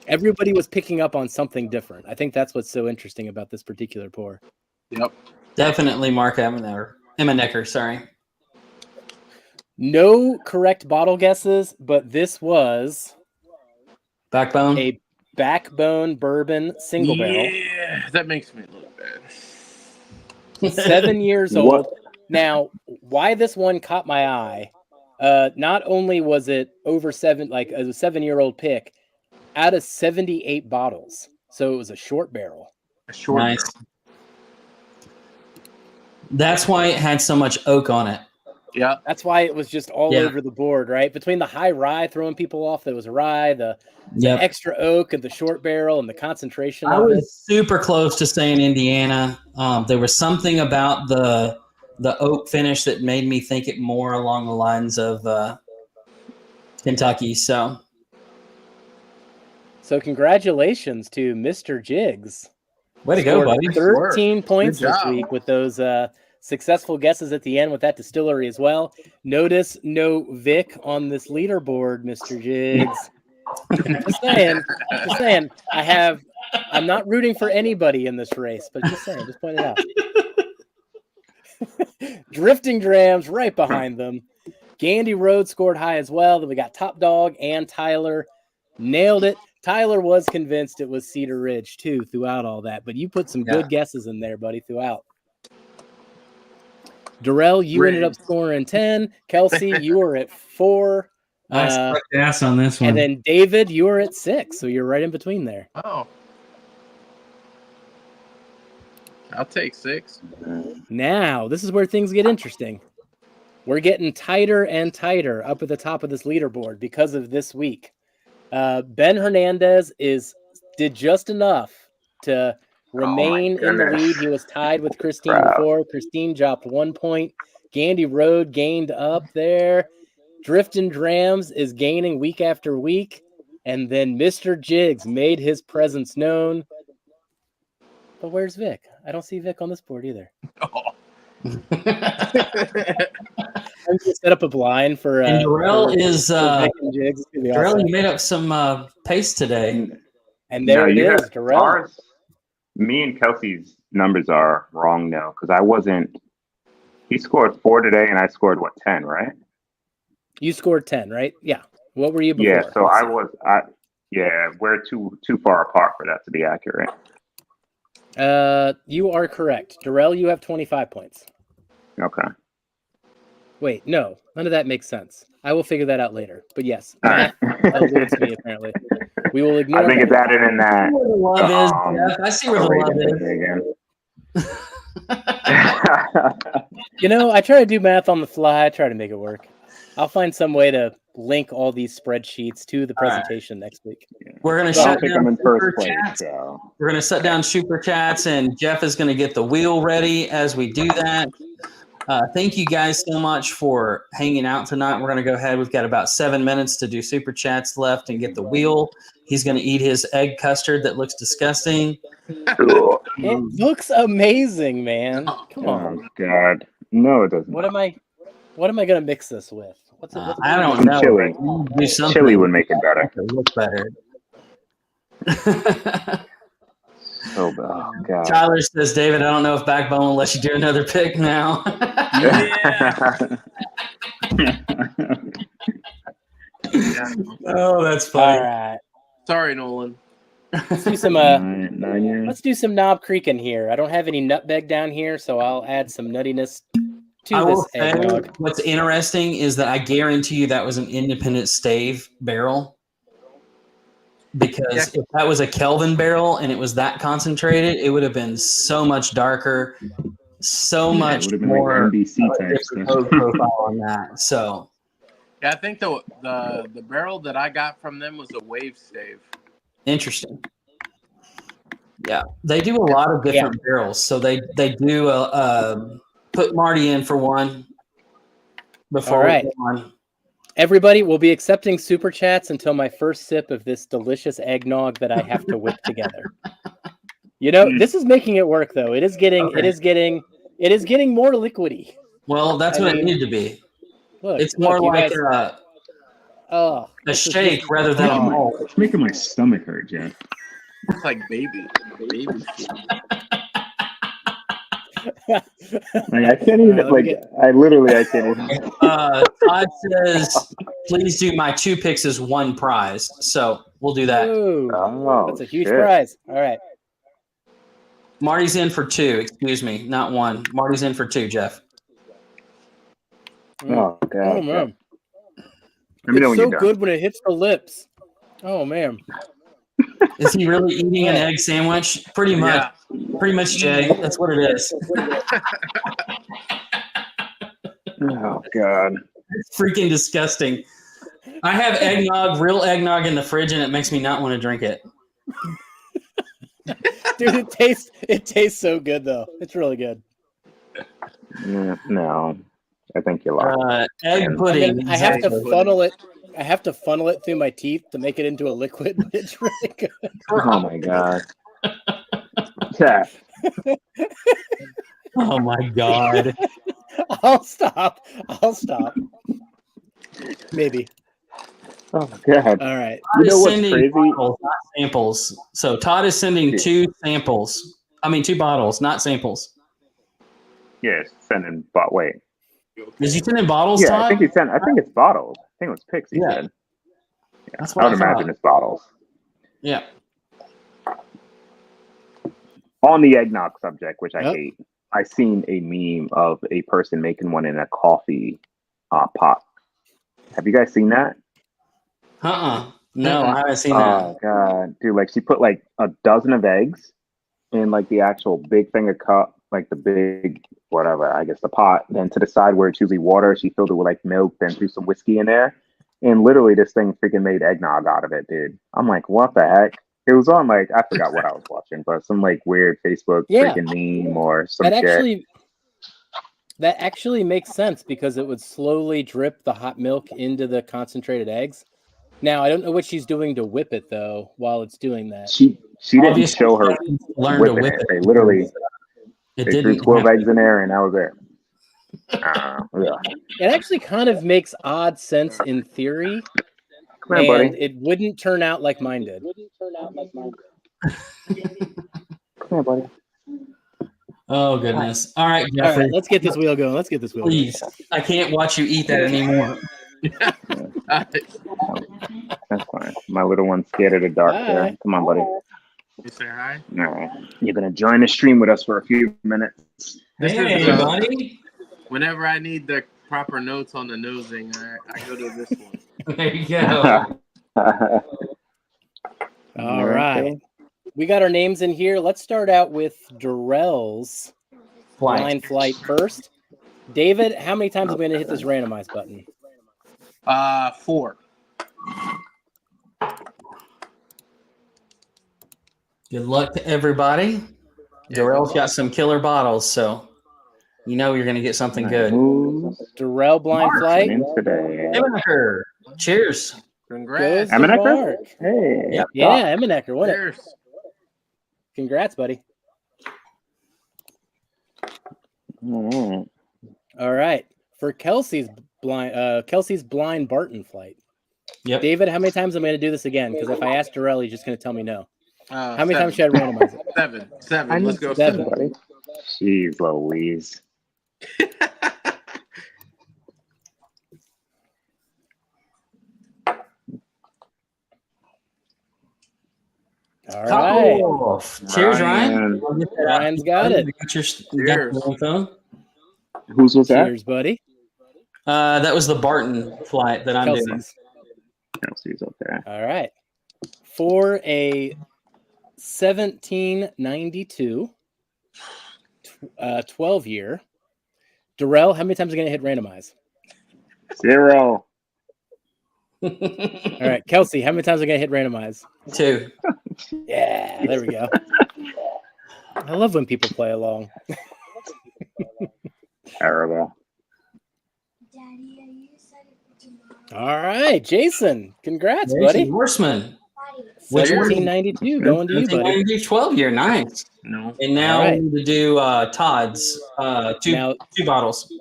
Everybody was picking up on something different. I think that's what's so interesting about this particular pour. Yep. Definitely Mark Emmenecker, sorry. No correct bottle guesses, but this was Backbone. a Backbone bourbon single barrel. Yeah, that makes me look bad. 7 years old. Now, why this one caught my eye? Not only was it over 7, like as a 7-year-old pick, out of 78 bottles, so it was a short barrel. A short Nice. barrel. That's why it had so much oak on it. Yeah. That's why it was just all Yeah. over the board, right? Between the high rye throwing people off, there was rye, the Yep. extra oak and the short barrel and the concentration I of it. was super close to saying Indiana. There was something about the oak finish that made me think it more along the lines of Kentucky. So congratulations to Mr. Jiggs. way to go, Scored buddy. 13 points Good this job. week with those successful guesses at the end with that distillery as well. Notice no Vic on this leaderboard, Mr. Jiggs. Just saying. I'm not rooting for anybody in this race, but just saying, just point it out. Drifting Drams right behind them. Gandy Road scored high as well. Then we got Top Dog and Tyler. Nailed it. Tyler was convinced it was Cedar Ridge too throughout all that, but you put some good guesses in there, buddy, throughout. Darrell, you ended up scoring 10. Kelsey, you were at 4. I stuck ass on this one. And then David, you were at 6, so you're right in between there. Oh. I'll take 6. Now, this is where things get interesting. We're getting tighter and tighter up at the top of this leaderboard because of this week. Ben Hernandez did just enough to remain in the lead. He was tied with Christine before. Christine dropped 1 point. Gandy Road gained up there. Drifting Drams is gaining week after week. And then Mr. Jiggs made his presence known. But where's Vic? I don't see Vic on this board either. Oh. I'm going to set up a blind for and Darrell for is Vic and Jiggs. It's gonna be Darrell, awesome. you made up some pace today. And there it is, Darrell. Ours, me and Kelsey's numbers are wrong now because I wasn't. He scored 4 today, and I scored 10, right? You scored 10, right? Yeah. What were you before? Yeah, so we're too far apart for that to be accurate. You are correct. Darrell, you have 25 points. Okay. Wait, no. None of that makes sense. I will figure that out later. But yes, All right. math eludes me, apparently. We will ignore I think it's added in that. I see where the love is, Jeff. I see where the love is. I try to do math on the fly. I try to make it work. I'll find some way to link all these spreadsheets to the presentation next week. We're going to So I shut think down I'm in first super place. chats. So. We're going to shut down super chats, and Jeff is going to get the wheel ready as we do that. Thank you guys so much for hanging out tonight. We're going to go ahead. We've got about 7 minutes to do super chats left and get the wheel. He's going to eat his egg custard that looks disgusting. It looks amazing, man. Come on. Oh God, no, it doesn't. What am I going to mix this with? I don't know. Chili. Do something Chili would make it better. to look better. So bad. Oh, God. Tyler says, David, I don't know if Backbone will let you do another pick now. Oh, that's funny. All right. Sorry, Nolan. Let's do some 9 years. let's do some Knob Creek in here. I don't have any nutmeg down here, so I'll add some nuttiness to I this will say eggnog. what's interesting is that I guarantee you that was an independent stave barrel. Because if that was a Kelvin barrel and it was that concentrated, it would have been so much darker, so much it would have been more like NBC of a type different stuff. oak profile on that. So Yeah, I think the barrel that I got from them was a wave stave. interesting. Yeah, they do a lot of different barrels. So they do put Marty in for one before All right. we go on. Everybody will be accepting super chats until my first sip of this delicious eggnog that I have to whip together. You know, this is making it work though. It is getting more liquidy. Well, that's what it needed to be. Look, It's more you like guys, a shake rather than a malt. It's making my stomach hurt, Jeff. It's like baby food. Like, I can't even. I can't even. Todd says, "Please do my 2 picks as 1 prize." So we'll do that. Ooh, Oh, that's a huge shit. prize. All right. Marty's in for 2. Excuse me, not 1. Marty's in for 2. Jeff. Oh god. Oh man. Let me know It's when so you're done. good when it hits the lips. Oh man. Is he really eating an egg sandwich? Pretty much. Yeah. Pretty much, Jay. That's what it is. Oh god. It's freaking disgusting. I have eggnog, real eggnog in the fridge, and it makes me not want to drink it. Dude, it tastes so good though. It's really good. No, I think you're lying. Egg pudding. I have to exactly. funnel it. I have to funnel it through my teeth to make it into a liquid, but it's really good. Oh my god. Yeah. Oh my god. I'll stop. Maybe. Oh god. All right. You know what's sending crazy? bottles, not samples. So Todd is sending 2 samples. I mean 2 bottles, not samples. Yeah, sending. But wait. Is he sending bottles, Yeah, Todd? I think it's bottles. I think it was picks. He said. Yeah, That's I what would I imagine thought. it's bottles. Yeah. On the eggnog subject, which I Yep. hate, I seen a meme of a person making one in a coffee pot. Have you guys seen that? No, I haven't seen Oh god, dude! Like she put like a dozen of eggs in like the actual big finger cup, like the big whatever, I guess the pot. Then to the side where it's usually water, she filled it with like milk, then threw some whiskey in there, and literally this thing freaking made eggnog out of it, dude. I'm like, what the heck? It was on like I forgot what I was watching, but some like weird Facebook freaking meme or some shit. That actually makes sense because it would slowly drip the hot milk into the concentrated eggs. Now I don't know what she's doing to whip it though while it's doing that. She didn't Obviously, show her she learned to whipping whip it. it. They literally It they threw didn't 12 happen. eggs in there, and that was it. Yeah. It actually kind of makes odd sense in theory, Come here, and buddy. it wouldn't turn out like mine did. Come here, buddy. Oh goodness! All right, All Jeffrey. right, let's get this wheel going. Please, I can't watch you eat that anymore. That's fine. My little one's scared of the dark. There. Hi. Come on, buddy. You say hi? No, you're gonna join the stream with us for a few minutes. This Hey, is, buddy. Whenever I need the proper notes on the nosing, I go to this one. There you go. All right. We got our names in here. Let's start out with Darrell's blind flight first. David, how many times are we going to hit this randomize button? 4. Good luck to everybody. Darrell's got some killer bottles, so you know you're going to get something good. Darrell blind flight. Emaneker. Cheers. Congrats. Goes to Emaneker? Mark. Hey. Yep. Yeah, Emaneker won it. Cheers. Congrats, buddy. Mm-hmm. All right. For Kelsey's blind Barton flight. Yep. David, how many times am I going to do this again? Because if I ask Darrell, he's just going to tell me no. How many 7. times should I randomize it? 7. Let's go 7. 7. Buddy. Jeez Louise. All right. Oh, cheers, Ryan. Ryan's got it. You got your phone? Whose was that? Cheers, buddy. That was the Barton flight that I'm doing. Kelsey's. Kelsey's up there. All right. For a 1792 12 year, Darrell, how many times are you going to hit randomize? 0. All right. Kelsey, how many times are you going to hit randomize? 2. Yeah, there we go. I love when people play along. Terrible. Daddy, are you excited for tomorrow? All right, Jason. Congrats, Jason buddy. Horseman. Which one? 1792 going to you, buddy. 1792, 12 year. Nice. No. And now All right. we need to do Todd's two bottles.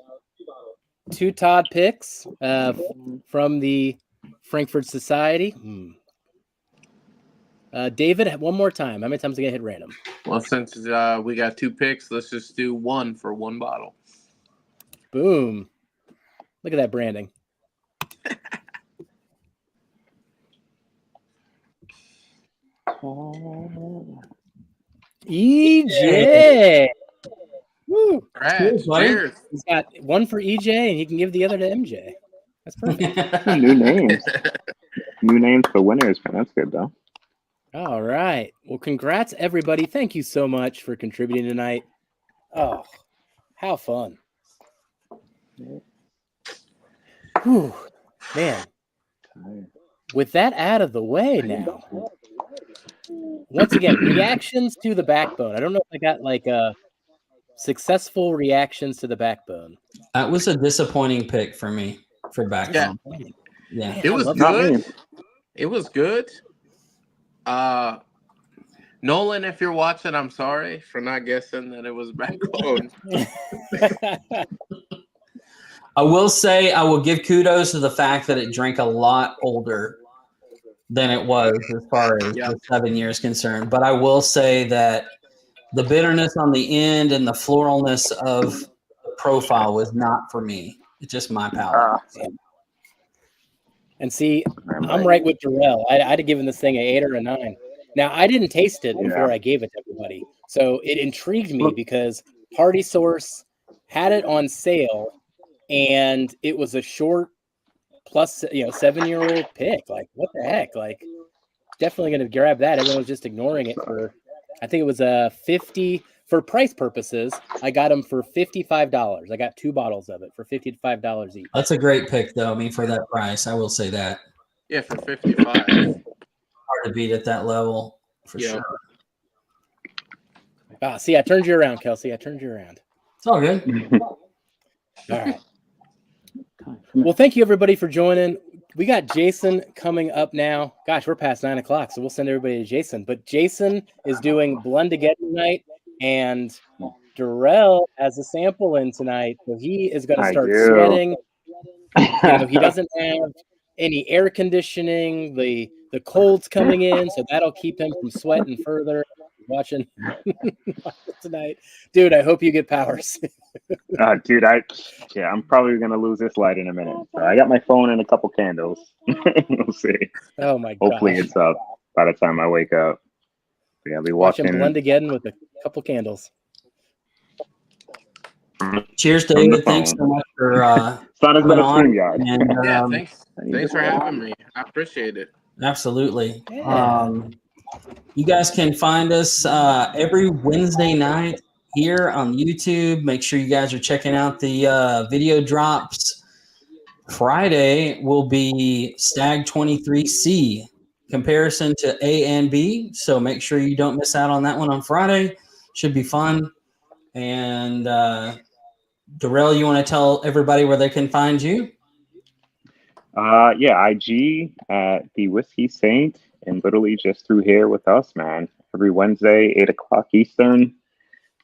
2 Todd picks from the Frankfurt Society. David, one more time. How many times are you going to hit random? Well, since we got 2 picks, let's just do 1 for 1 bottle. Boom. Look at that branding. EJ. Woo. Congrats. buddy. Cheers. He's got 1 for EJ, and he can give the other to MJ. That's perfect. New names. New names for winners, man. That's good, though. All right. Well, congrats, everybody. Thank you so much for contributing tonight. Oh, how fun. Whew. Man. With that out of the way now, once again, reactions to the backbone. I don't know if I got like successful reactions to the backbone. That was a disappointing pick for me for backbone. Yeah. It was good. It was good. Nolan, if you're watching, I'm sorry for not guessing that it was backbone. I will say I will give kudos to the fact that it drank a lot older than it was as far as the 7 years concerned. But I will say that the bitterness on the end and the floralness of the profile was not for me. It's just my palate. And see, I'm right with Darrell. I'd have given this thing an 8 or a 9. Now, I didn't taste it before I gave it to everybody. So it intrigued me because Party Source had it on sale, and it was a short plus 7-year-old pick. Like, what the heck? Like, definitely going to grab that. Everyone was just ignoring it for, I think it was a 50 for price purposes. I got them for $55. I got 2 bottles of it for $55 each. That's a great pick, though. I mean, for that price, I will say that. Yeah, for 55. Hard to beat at that level, for sure. See, I turned you around, Kelsey. I turned you around. It's all good. All right. Well, thank you, everybody, for joining. We got Jason coming up now. Gosh, we're past 9 o'clock, so we'll send everybody to Jason. But Jason is doing Blend Together tonight, and Darrell has a sample in tonight, so he is going to start sweating. He doesn't have any air conditioning. The cold's coming in, so that'll keep him from sweating further. Watching tonight, dude. I hope you get powers. Dude, I'm probably gonna lose this light in a minute. So I got my phone and a couple candles. We'll see. Oh my god! Hopefully it's up by the time I wake up. So, I'll be watching Blend again with a couple candles. Cheers, David. Thanks so much for coming on. And, thanks for having me. I appreciate it. Absolutely. Yeah. You guys can find us every Wednesday night here on YouTube. Make sure you guys are checking out the video drops. Friday will be Stag 23C comparison to A and B. So make sure you don't miss out on that one on Friday. Should be fun. And Darrell, you want to tell everybody where they can find you? IG at the Whiskey Saint. And literally just through here with us, man. Every Wednesday, 8 o'clock Eastern.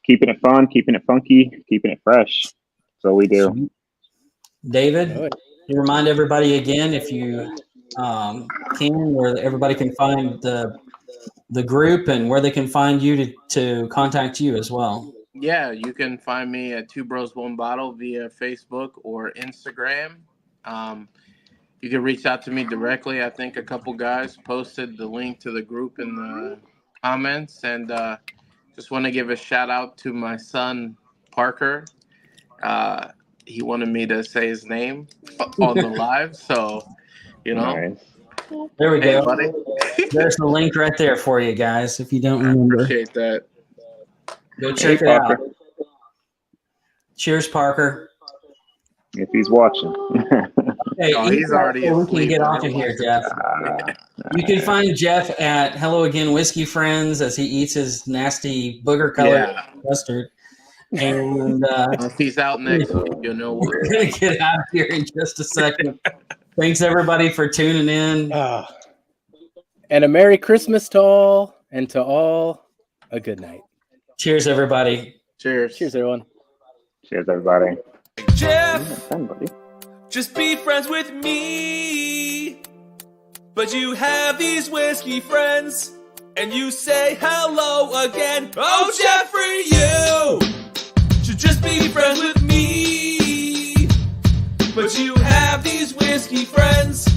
Keeping it fun, keeping it funky, keeping it fresh. That's all we do. David, you remind everybody again, if you can, where everybody can find the group and where they can find you to contact you as well. Yeah, you can find me at 2 Bros 1 Bottle via Facebook or Instagram. You can reach out to me directly. I think a couple guys posted the link to the group in the comments. And just want to give a shout out to my son, Parker. He wanted me to say his name on the live. So, Nice. There we go. Buddy. There's the link right there for you guys if you don't remember. I appreciate that. Go check it out. Cheers, Parker. If he's watching. Hey, he's already we can get off of here, Jeff. You can find Jeff at Hello Again Whiskey Friends as he eats his nasty booger-colored custard. And if he's out next week, you'll know what. We're going to get out of here in just a second. Thanks everybody for tuning in. And a Merry Christmas to all, and to all, a good night. Cheers, everybody. Cheers. Cheers, everyone. Cheers, everybody. Jeff, Buddy. just be friends with me. But you have these whiskey friends, and you say hello again. Oh, Jeffrey, you should just be friends with me. But you have these whiskey friends,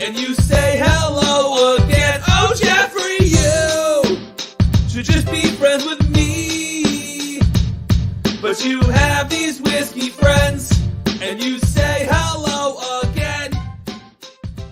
and you say hello again. Oh, Jeffrey, you should just be friends with me. But you have these whiskey friends, and you say hello.